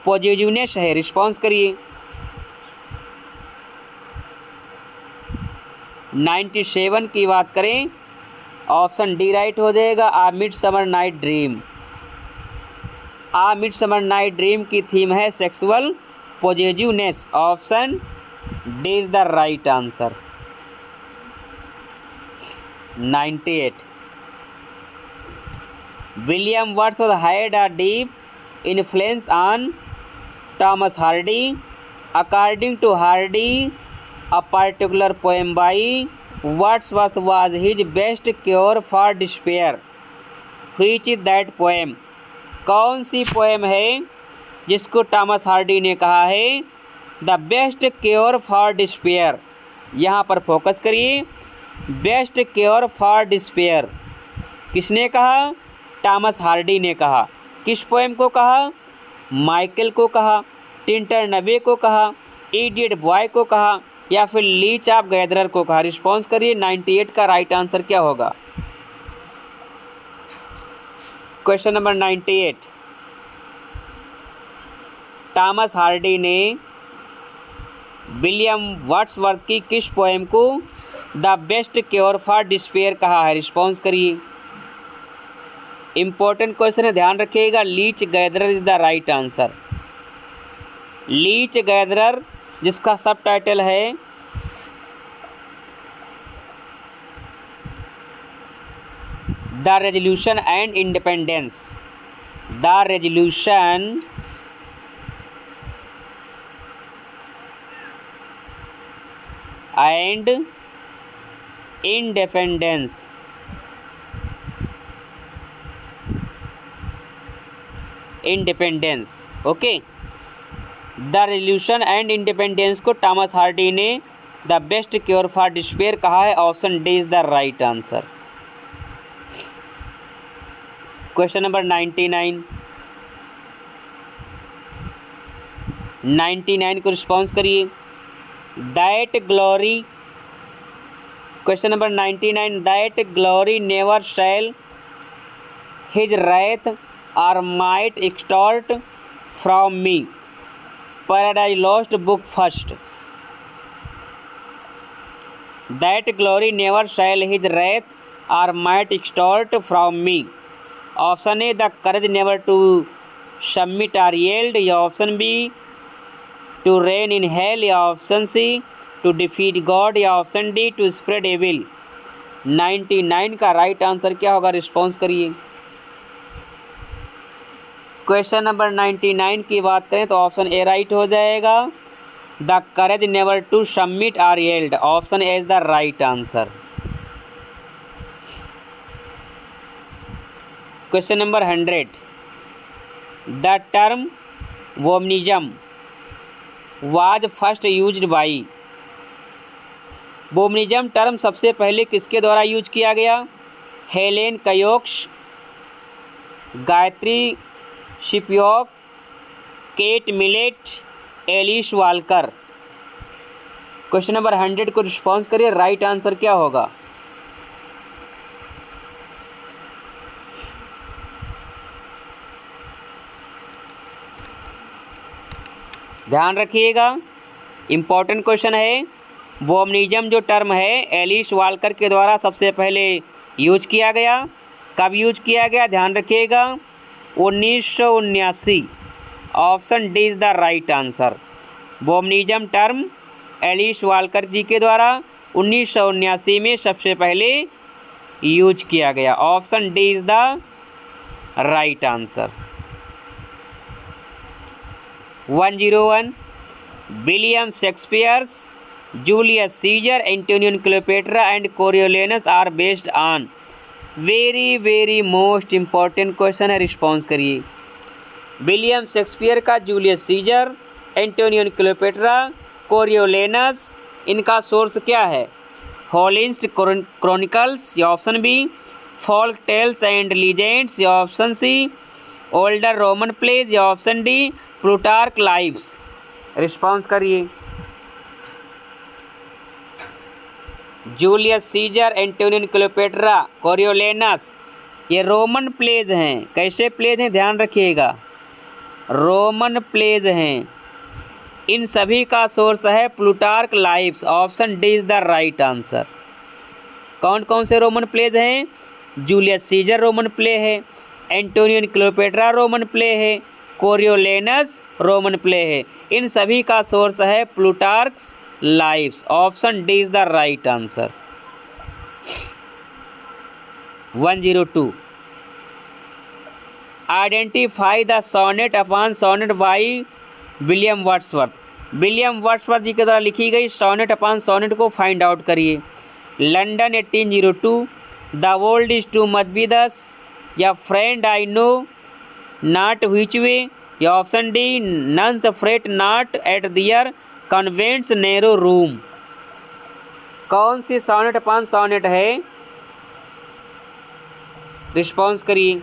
A: पॉजिटिवनेस है? Response करिए। 97 की बात करें, ऑप्शन डी राइट हो जाएगा, a midsummer night dream. A midsummer night dream की थीम है sexual positiveness, option D is the right answer. 98 William Wordsworth had a deep influence on Thomas Hardy, according to Hardy a particular poem by Wordsworth was his best cure for despair, which is that poem? कौन सी poem है जिसको Thomas Hardy ने कहा है the best cure for despair? यहाँ पर focus करिए, बेस्ट क्योर फॉर डिस्पेयर किसने कहा? थॉमस हार्डी ने कहा। किस पोएम को कहा? माइकल को कहा, टिंटर नबे को कहा, इडियट बॉय को कहा, या फिर लीच ऑफ गैदरर को कहा? रिस्पॉन्स करिए। 98 का राइट आंसर क्या होगा? क्वेश्चन नंबर 98 थॉमस हार्डी ने विलियम वर्ड्सवर्थ की किस पोएम को the best cure for despair कहा है? रिस्पॉन्स करिए। इंपॉर्टेंट क्वेश्चन है, ध्यान रखिएगा। Leech gatherer is the right answer. Leech gatherer जिसका सब टाइटल है the resolution and independence, the resolution and independence, independence. Okay, the resolution and independence को Thomas Hardy ने the best cure for despair कहा है। Option D is the right answer. Question number 99 को response करिए। That glory, question number 99, that glory never shall his wrath or might extort from me, Paradise Lost book first। That glory never shall his wrath or might extort from me, option A the courage never to submit or yield, या option B to reign in hell, या option C to defeat God, या option D to spread evil. 99 का right answer क्या होगा? Response करिए। Question number 99 की बात करें तो ऑप्शन ए राइट हो जाएगा, the courage never to submit or yield, option A is the right answer. Question number 100, the term womanism was first used by. Womanism term सबसे पहले किसके द्वारा यूज किया गया? Helene Cixous, Gayatri Spivak, Kate Millett, Alice Walker. Question number 100 को response करिए, right answer क्या होगा? ध्यान रखिएगा, इम्पोर्टेंट क्वेश्चन है। बोमनिज्म जो टर्म है एलिस वालकर के द्वारा सबसे पहले यूज किया गया। कब यूज किया गया? ध्यान रखिएगा, 1979। Option D is the right answer. Womanism term Alice Walker ji के द्वारा 1979 में सबसे पहले यूज किया गया। Option D is the right answer. 101 William Shakespeare's, Julius Caesar, Antonio Cleopatra and Coriolanus are based on. Very most important question है, response करिए। William Shakespeare का Julius Caesar, Antonio Cleopatra, Coriolanus, इनका सोर्स क्या है? Holinshed's Chronicles या option B, folk tales and legends या option C, older Roman plays या option D, Plutarch Lives. Response करिए। Julius Caesar, Antonio Cleopatra, Coriolanus, ये Roman pledge हैं। कैसे प्लेज हैं? ध्यान रखिएगा, रोमन प्लेज हैं। इन सभी का सोर्स है Plutarch lives. Option D is the right answer. कौन कौन से रोमन प्लेज हैं? जूलियस सीजर रोमन प्ले है, एंटोनियो क्लियोपेट्रा रोमन प्ले है, कोरियोलिनस रोमन प्ले है। इन सभी का सोर्स है Plutarch's lives. Option D is the right answer. 102 identify the sonnet upon sonnet by William Wordsworth. William Wordsworth ji के द्वारा लिखी गई सोनेट अपॉन सोनेट को फाइंड आउट करिए। London 1802, the world is too much with us, या friend I know not which way, या option D, nuns fret not at their convent's narrow room. कौन सी सोनेट अपॉन सोनेट है? Response करिए।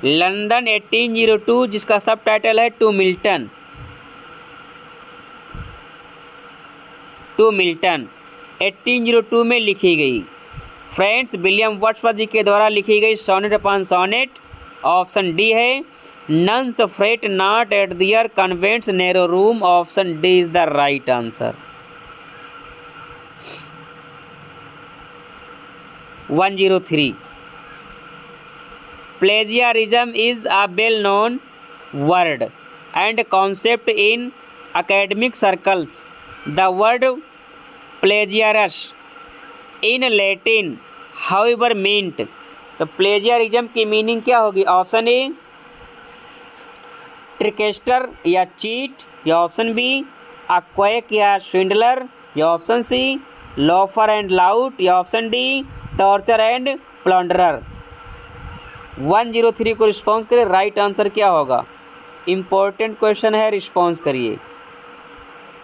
A: London 1802, जिसका subtitle है to Milton. To Milton 1802 में लिखी गई। फ्रेंड्स, विलियम वर्ड्सवर्थ जी के द्वारा लिखी गई sonnet upon sonnet option D है, nuns fret not at their convent's narrow room. Option D is the right answer. 103 plagiarism is a well-known word and concept in academic circles. The word plagiarus in Latin however meant, तो plagiarism की meaning क्या होगी? Option A, ट्रिकेस्टर या cheat, या option B, अक्वैक या swindler, या option C, लॉफर and lout, या option D, torture and प्लंडरर। 103 को रिस्पॉन्स करिए, राइट आंसर क्या होगा? इम्पोर्टेंट क्वेश्चन है, रिस्पॉन्स करिए।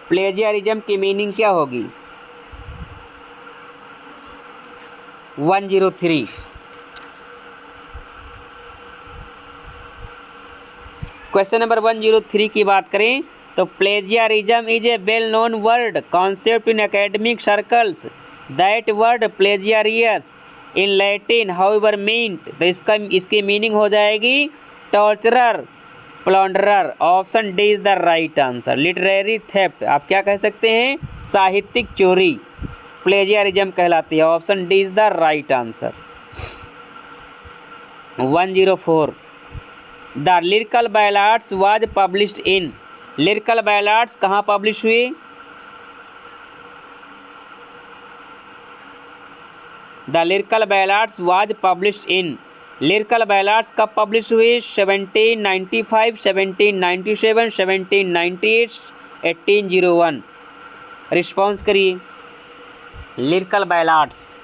A: प्लेजियरिज्म की मीनिंग क्या होगी? 103 क्वेश्चन नंबर 103 की बात करें तो plagiarism is a well known word concept in academic circles. That word plagiarius in Latin however meant, तो इसकी मीनिंग हो जाएगी torturer, plunderer. Option D is the right answer. Literary theft, आप क्या कह सकते हैं? साहित्यिक चोरी प्लेजियरिज्म कहलाती है। Option D is the right answer. 104 the lyrical ballads was published in. Lyrical ballads कहाँ पब्लिश हुई? The lyrical ballads was published in. Lyrical ballads कब पब्लिश हुई? 1795, 1797, 1798, 1801। रिस्पॉन्स करिए। लिरिकल बैलाड्स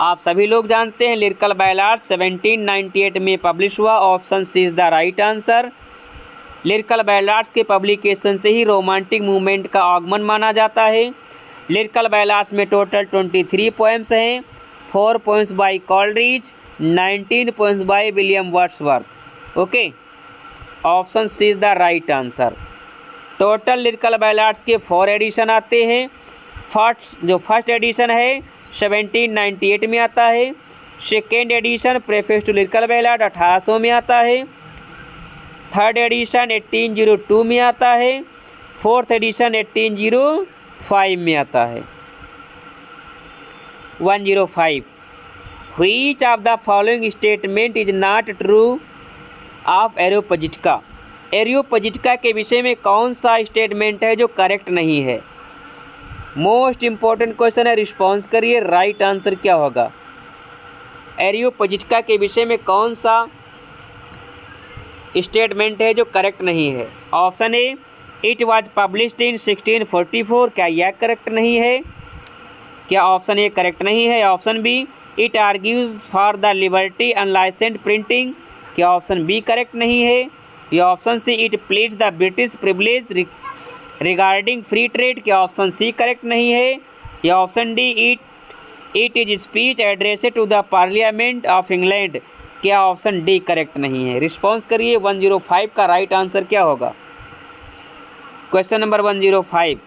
A: आप सभी लोग जानते हैं, लिरिकल बैलाड्स 1798 में पब्लिश हुआ। Option C is the right answer. Lyrical ballads के पब्लिकेशन से ही रोमांटिक मूवमेंट का आगमन माना जाता है। लिरिकल बैलाड्स में टोटल 23 पोएम्स हैं, 4 poems by Coleridge, 19 poems by William Wordsworth. Okay, option C is the right answer. Total lyrical ballads के 4 एडिशन आते हैं। फर्स्ट एडिशन है 1798 में आता है। Second edition preface to lyrical ballad 1800 में आता है। थर्ड एडिशन 1802 में आता है। फोर्थ एडिशन 1805 में आता है। 105 which of the following statement is not true of Areopagitica. Areopagitica के विषय में कौन सा स्टेटमेंट है जो करेक्ट नहीं है? मोस्ट इंपॉर्टेंट क्वेश्चन है, रिस्पॉन्स करिए, राइट आंसर क्या होगा? एरियोपजिटिका के विषय में कौन सा स्टेटमेंट है जो करेक्ट नहीं है? Option A, it was published इन 1644, क्या यह करेक्ट नहीं है? क्या ऑप्शन ए करेक्ट नहीं है? Option B, it argues for the liberty unlicensed printing, क्या ऑप्शन बी करेक्ट नहीं है? या option C, it pleads the British privilege regarding free trade, क्या ऑप्शन सी करेक्ट नहीं है? या option D, it is speech addressed to the parliament of England, क्या option D correct नहीं है? रिस्पॉन्स करिए। 105 का राइट आंसर क्या होगा? क्वेश्चन नंबर 105,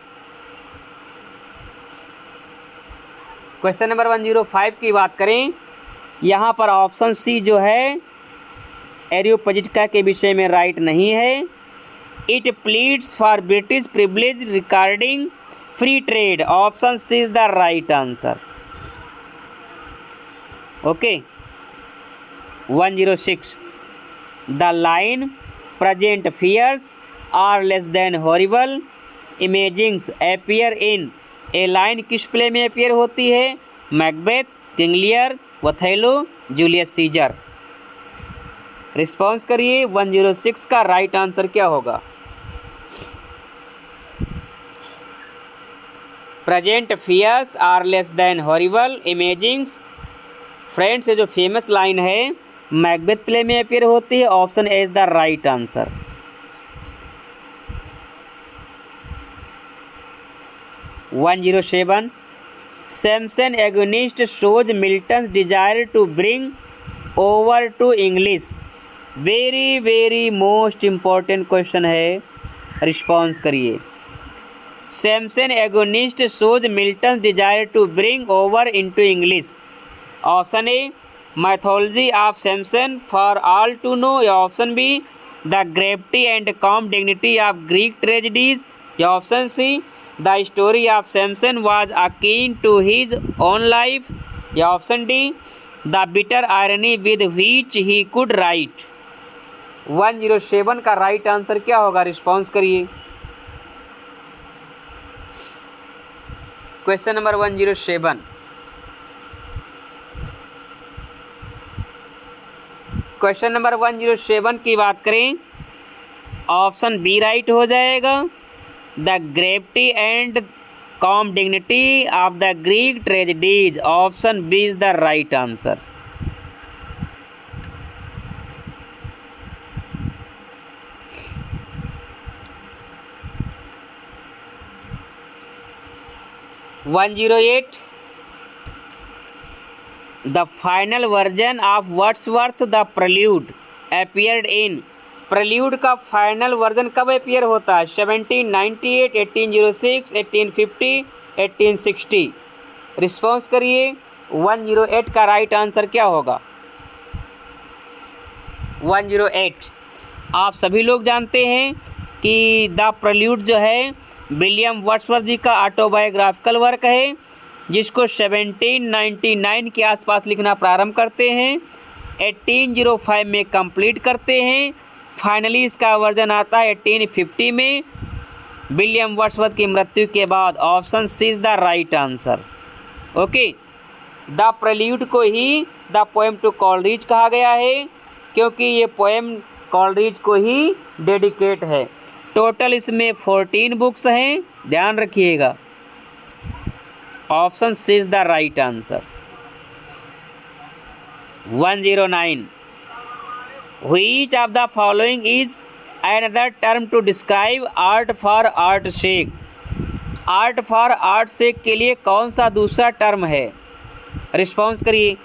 A: क्वेश्चन नंबर 105 की बात करें, यहाँ पर ऑप्शन सी जो है एरियोपजिटिका के विषय में राइट नहीं है। It pleads for British privilege regarding free trade, option C is the right answer. Okay. 106 the line present fears are less than horrible imaginings appear in, a line किस play में appear होती है? Macbeth, King Lear, Othello, Julius Caesar. Response करिए। 106 का right answer क्या होगा? Present fears are less than horrible imaginings, friends ये जो फेमस लाइन है मैकबेथ प्ले में अपियर होती है। Option A is the right answer. 107 Samson Agonistes shows Milton's desire to bring over to English, very very most important question है, response करिए। Samson Agonistes shows Milton's desire to bring over into English, option A mythology of Samson for all to know, या option B the gravity and calm dignity of Greek tragedies, या option C the story of Samson was akin to his own life, या option D the bitter irony with which he could write. 107 का right answer क्या होगा? Response करिए। Question number 107, question number 107 की बात करें, option B right हो जाएगा। The gravity and calm dignity of the Greek tragedies, option B is the right answer. The final version of Wordsworth the Prelude appeared in, Prelude का final version कब appear होता है? 1798, 1806, 1850, 1860। Response करिए। 108 का right answer क्या होगा? 108 आप सभी लोग जानते हैं कि द प्रेल्यूड जो है विलियम वर्ड्सवर्थ जी का ऑटोबायोग्राफिकल वर्क है, जिसको 1799 के आसपास लिखना प्रारंभ करते हैं, 1805 में कंप्लीट करते हैं, फाइनली इसका वर्जन आता है 1850 में विलियम वर्ड्सवर्थ की मृत्यु के बाद। Option C is the right answer. Okay, the Prelude को ही द पोएम टू कॉलरिज कहा गया है, क्योंकि ये पोएम कॉलरिज को ही डेडिकेट है। टोटल इसमें 14 बुक्स हैं, ध्यान रखिएगा। Option C is the right answer. 109 which of the following is another term to describe art for art's sake. Art for art sake के लिए कौन सा दूसरा टर्म है? रिस्पॉन्स करिए।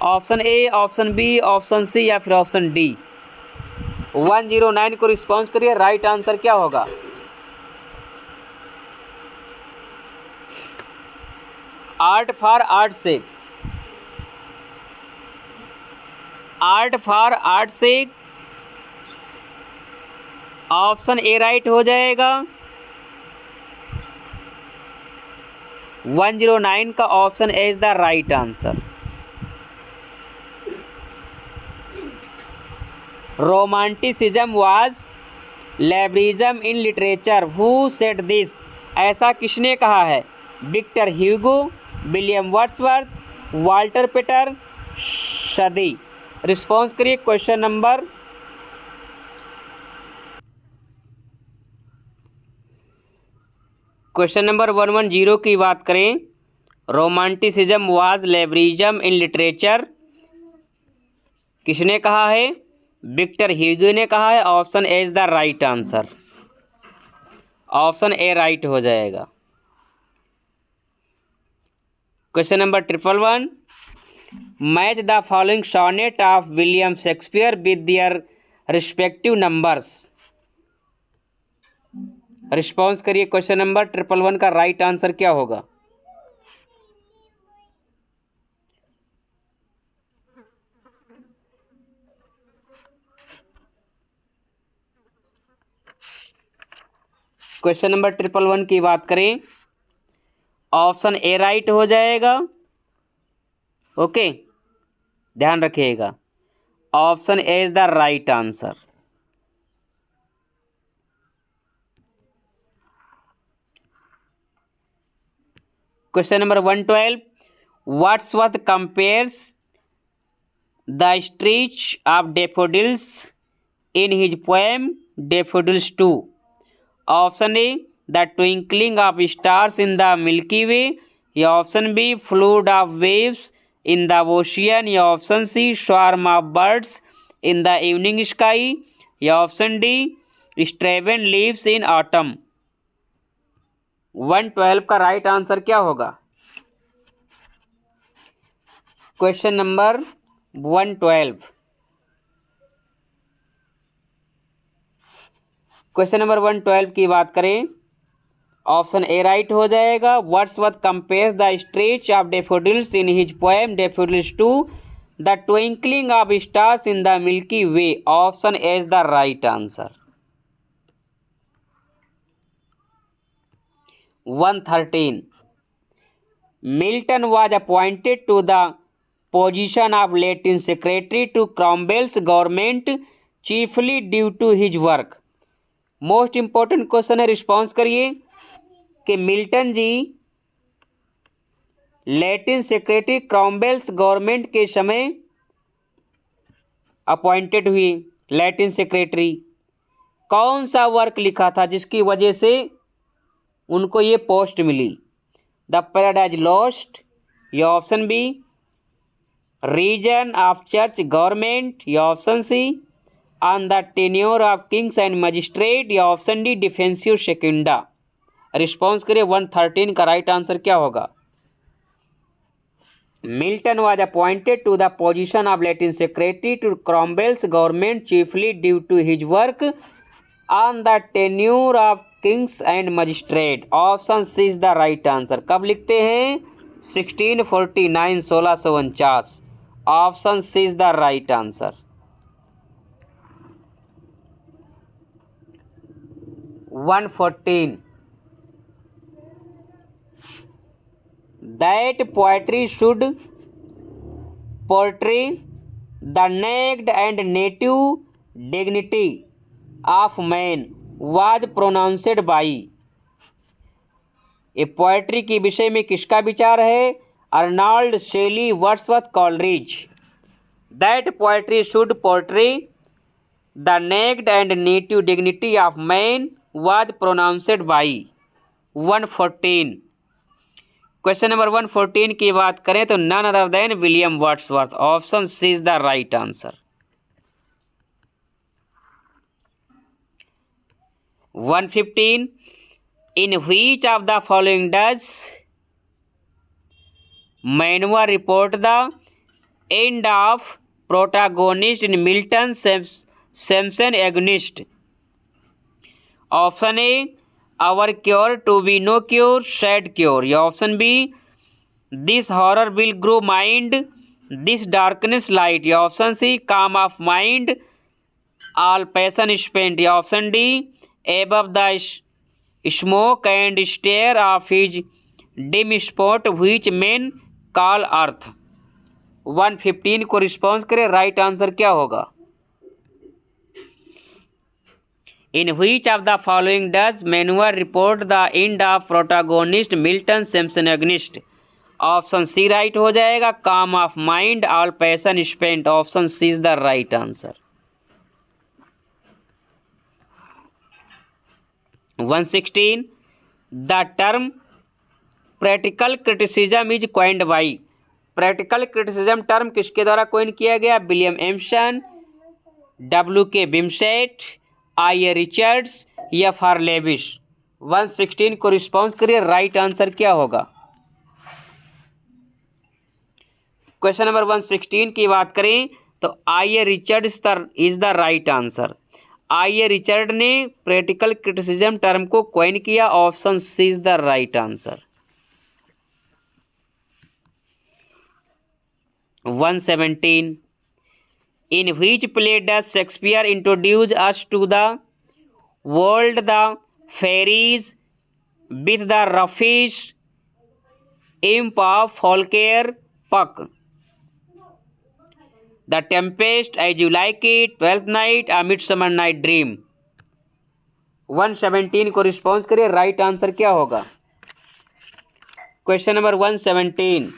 A: Option A, option B, option C या फिर option D. 109 को रिस्पॉन्स करिए। राइट आंसर क्या होगा? Art for art sake, art for art sake option A right हो जाएगा। 109 का option A is the right answer. Romanticism was liberalism in literature, who said this? ऐसा किसने कहा है? Victor Hugo, William Wordsworth, Walter Pater, सदी। Response करिए। Question number question number 110 की बात करें, romanticism was liberalism in literature किसने कहा है? विक्टर ह्यूगो ने कहा है। Option A is the right answer. Option A right हो जाएगा। Question number 111, match the following sonnet of William Shakespeare with their respective numbers. Response करिए। क्वेश्चन नंबर 111 का राइट आंसर क्या होगा? क्वेश्चन नंबर 111 की बात करें, ऑप्शन ए राइट हो जाएगा। ओके, ध्यान रखिएगा। Option A is the right answer. Question number 112, Wordsworth compares the stretch of daffodils in his poem daffodils to. Option A, the twinkling of stars in the milky way, या option B, flood of waves in the ocean, या option C, swarm of birds in the evening sky, या option D, strewn leaves in autumn. 112 का right answer क्या होगा? Question number 112, question number 112 की बात करें, option A right हो जाएगा। Wordsworth compares the stretch of daffodils in his poem daffodils to the twinkling of stars in the milky Way. Option A is the right answer. 113, Milton was appointed to the position of Latin secretary to Cromwell's government chiefly due to his work। Most important question है, response करिए कि Milton जी Latin secretary क्रॉमवेल्स government के समय appointed हुए। Latin secretary कौन सा work लिखा था जिसकी वजह से उनको ये पोस्ट मिली? द पैराडाइज लॉस्ट, या option B, reason of church government, या option C, on the tenure of kings and magistrate, या option D, defensive secunda. Response करिए। 113 का राइट आंसर क्या होगा? Milton was appointed to the position of Latin secretary to Cromwell's government chiefly due to his work on the tenure of kings and magistrate. Option C is the right answer. कब लिखते हैं? 1649, 1649। Option C is the right answer. 114, that poetry should portray the naked and native dignity of man was pronounced by। ये poetry के विषय में किसका विचार है? Arnold Shelley, Wordsworth, Coleridge. That poetry should portray the naked and native dignity of man was pronounced by. 114, question number 114 की बात करें तो none other than William Wordsworth. Option C is the right answer. 115. In which of the following does Manua report the end of protagonist in Milton Simpson agonist? Option A our cure, to be no cure, sad cure, या option B this horror will grow mind, this darkness light, या option C calm of mind, all passion spent, या option D above the smoke and stir of his dim spot which men call earth. 115 को response करें, right answer क्या होगा? In which of the following does Manoah report the end of protagonist Milton Samson Agonistes? Option C right हो जाएगा, calm of mind, all passion spent, option C is the right answer. 116. The term practical criticism is coined by? Practical criticism term किसके द्वारा coin किया गया? William Empson, W.K. Wimsatt, I.A. Richards या फॉर Leavis? 116 को response करिए, right answer क्या होगा? क्वेश्चन नंबर 116 की बात करें तो I.A. Richards is the right answer. I.A. Richard ने प्रैक्टिकल क्रिटिसिज्म टर्म को क्वाइन किया, option C is the right answer. 117. In which play does Shakespeare introduce us to the world the fairies with the ruffish imp of Falkir Puck? The Tempest, As You Like It, Twelfth Night, A Midsummer Night Dream? 117 को response करिए, right answer क्या होगा? Question number 117.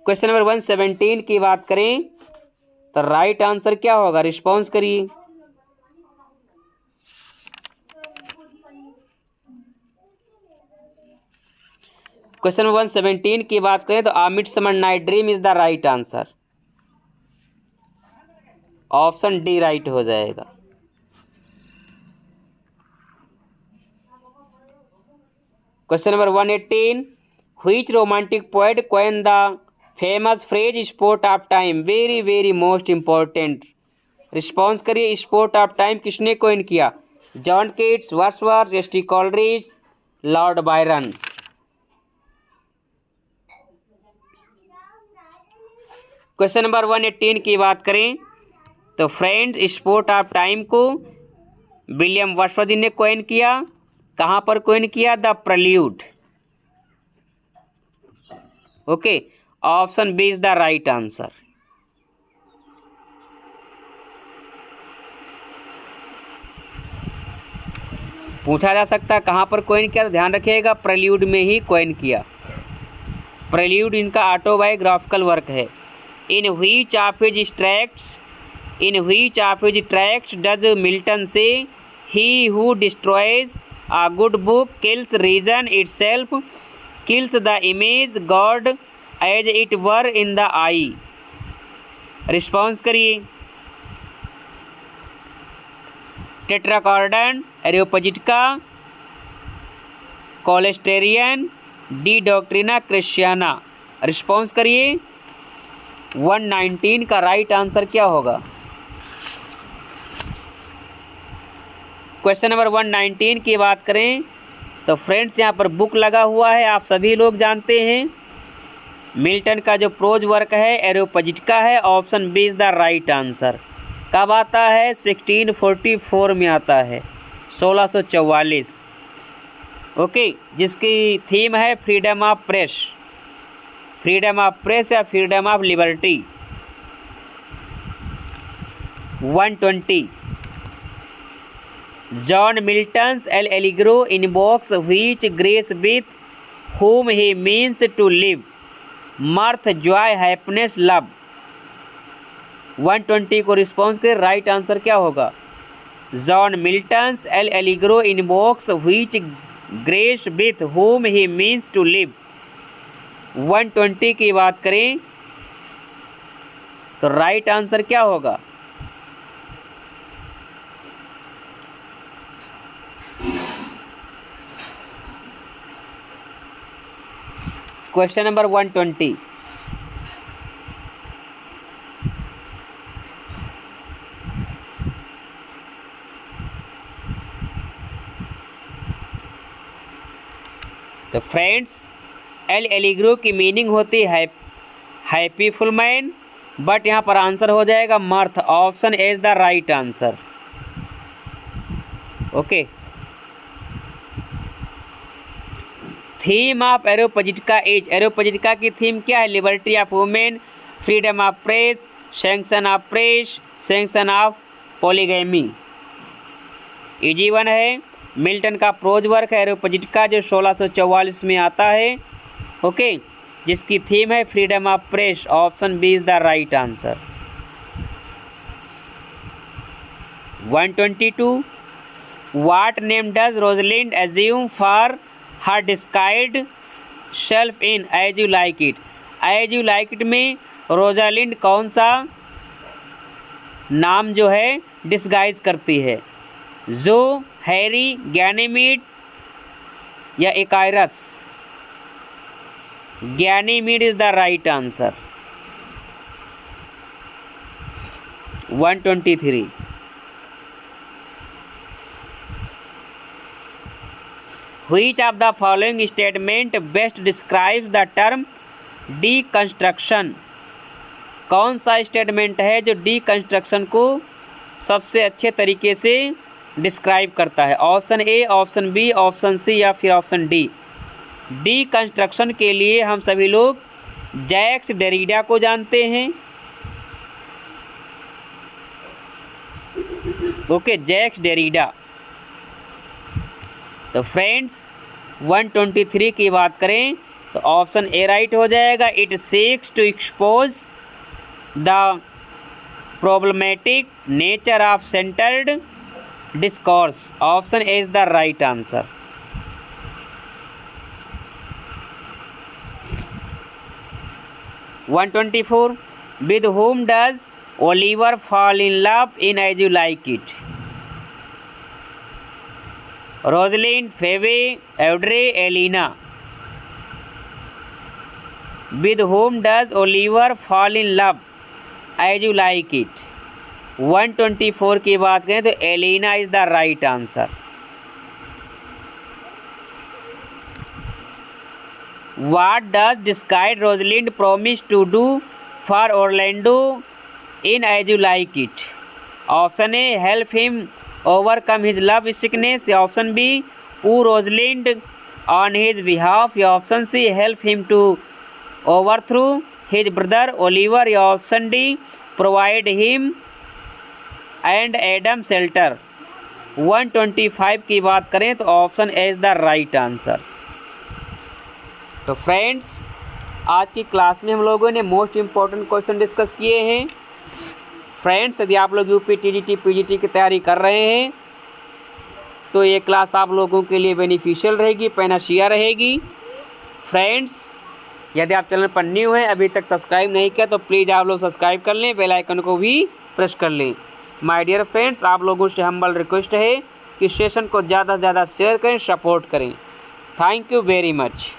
A: Question number 117 की बात करें तो right answer क्या होगा? रिस्पॉन्स करिए। क्वेश्चन नंबर 117 की बात करें तो a midsummer night dream is the right answer, option D right हो जाएगा। Question number 118. Which romantic poet coined the famous phrase spot of time? Very very most important, response करिए। Spot of time किसने coin किया? John Keats, Wordsworth, S T. Coleridge, Lord Byron? Question number 118 की बात करें तो friends spot of time को William Wordsworth ने coin किया, कहाँ पर कॉइन किया? The Prelude. Okay, option B is the right answer. पूछा जा सकता है कहाँ पर कॉइन किया, तो ध्यान रखिएगा प्रेल्यूड में ही कॉइन किया। प्रेल्यूड इनका ऑटोबायोग्राफिकल वर्क है। In which of his tracts does Milton say he who destroys a good book kills reason itself, kills the image God as it were in the eye? Response करिए। Tetrachordon, एरियोपजिटिका, कोलेस्टेरियन, D डॉक्ट्रिना क्रिश्चियाना? Response करिए। 119 का right answer क्या होगा? Question number 119 की बात करें तो friends यहाँ पर बुक लगा हुआ है, आप सभी लोग जानते हैं। मिल्टन का जो प्रोज वर्क है एरियोपजिटिका है, option B is the right answer. कब आता है? 1644 में आता है, 1644। ओके, जिसकी थीम है freedom of press, freedom of press या freedom of liberty. 120. John Milton's L'Allegro invokes which grace with whom he means to live, mirth, joy, happiness, love? 120 को रिस्पॉन्स करें, राइट आंसर क्या होगा? John Milton's L'Allegro invokes which grace with whom he means to live। 120 की बात करें तो right answer क्या होगा? Question number 120। तो फ्रेंड्स, एलिग्रो की मीनिंग होती है हैप्पीफुल मैन, बट यहाँ पर आंसर हो जाएगा mirth. Option A is the right answer. Okay. Theme of Areopagitica is, Areopagitica की थीम क्या है? Liberty of women, freedom of press, sanction of press, sanction of polygamy. Easy one है। Milton का prose work है Areopagitica, जो 1644 में आता है। ओके, जिसकी थीम है freedom of press. Option B is the right answer. 122। What name does Rosalind assume for her disguised self in As You Like It? As You Like It में Rosalind कौन सा नाम जो है डिस्गाइज करती है? जो, हैरी, गैनीमीड या Icarus? Ganymede is the right answer. 123। Which of the following statement best describes the term deconstruction? कौन सा स्टेटमेंट है जो डीकंस्ट्रक्शन को सबसे अच्छे तरीके से डिस्क्राइब करता है? Option A, option B, option C या फिर ऑप्शन डी। डीकंस्ट्रक्शन के लिए हम सभी लोग जैक्स डेरिडा को जानते हैं। Okay, Jacques Derrida. तो फ्रेंड्स 123 की बात करें तो ऑप्शन ए राइट हो जाएगा। It seeks to expose the problematic nature of centred discourse. Option A is the right answer. One 124। With whom does Oliver fall in love in As You Like It? Rosalind, Phebe, Audrey, Aliena. With whom does Oliver fall in love As You Like It? 124 की बात करें तो Aliena is the right answer. What does disguised Rosalind promise to do for Orlando in As You Like It? Option A, help him overcome his love sickness, या option B, woo Rosalind on his behalf, या option C, help him to overthrow his brother Oliver, या option D, provide him and Adam shelter। 125 की बात करें तो option A is the right answer. तो friends, आज की क्लास में हम लोगों ने मोस्ट इम्पॉर्टेंट क्वेश्चन डिस्कस किए हैं। फ्रेंड्स, यदि आप लोग यूपी, टीजीटी, पीजीटी की तैयारी कर रहे हैं तो ये क्लास आप लोगों के लिए बेनिफिशियल रहेगी, पेनाशिया रहेगी। फ्रेंड्स, यदि आप चैनल पर न्यू हैं, अभी तक सब्सक्राइब नहीं किया तो प्लीज़ आप लोग सब्सक्राइब कर लें, बेल आइकन को भी प्रेस कर लें। माय डियर फ्रेंड्स, आप लोगों से हम्बल रिक्वेस्ट है कि सेशन को ज़्यादा से ज़्यादा शेयर करें, सपोर्ट करें। Thank you very much.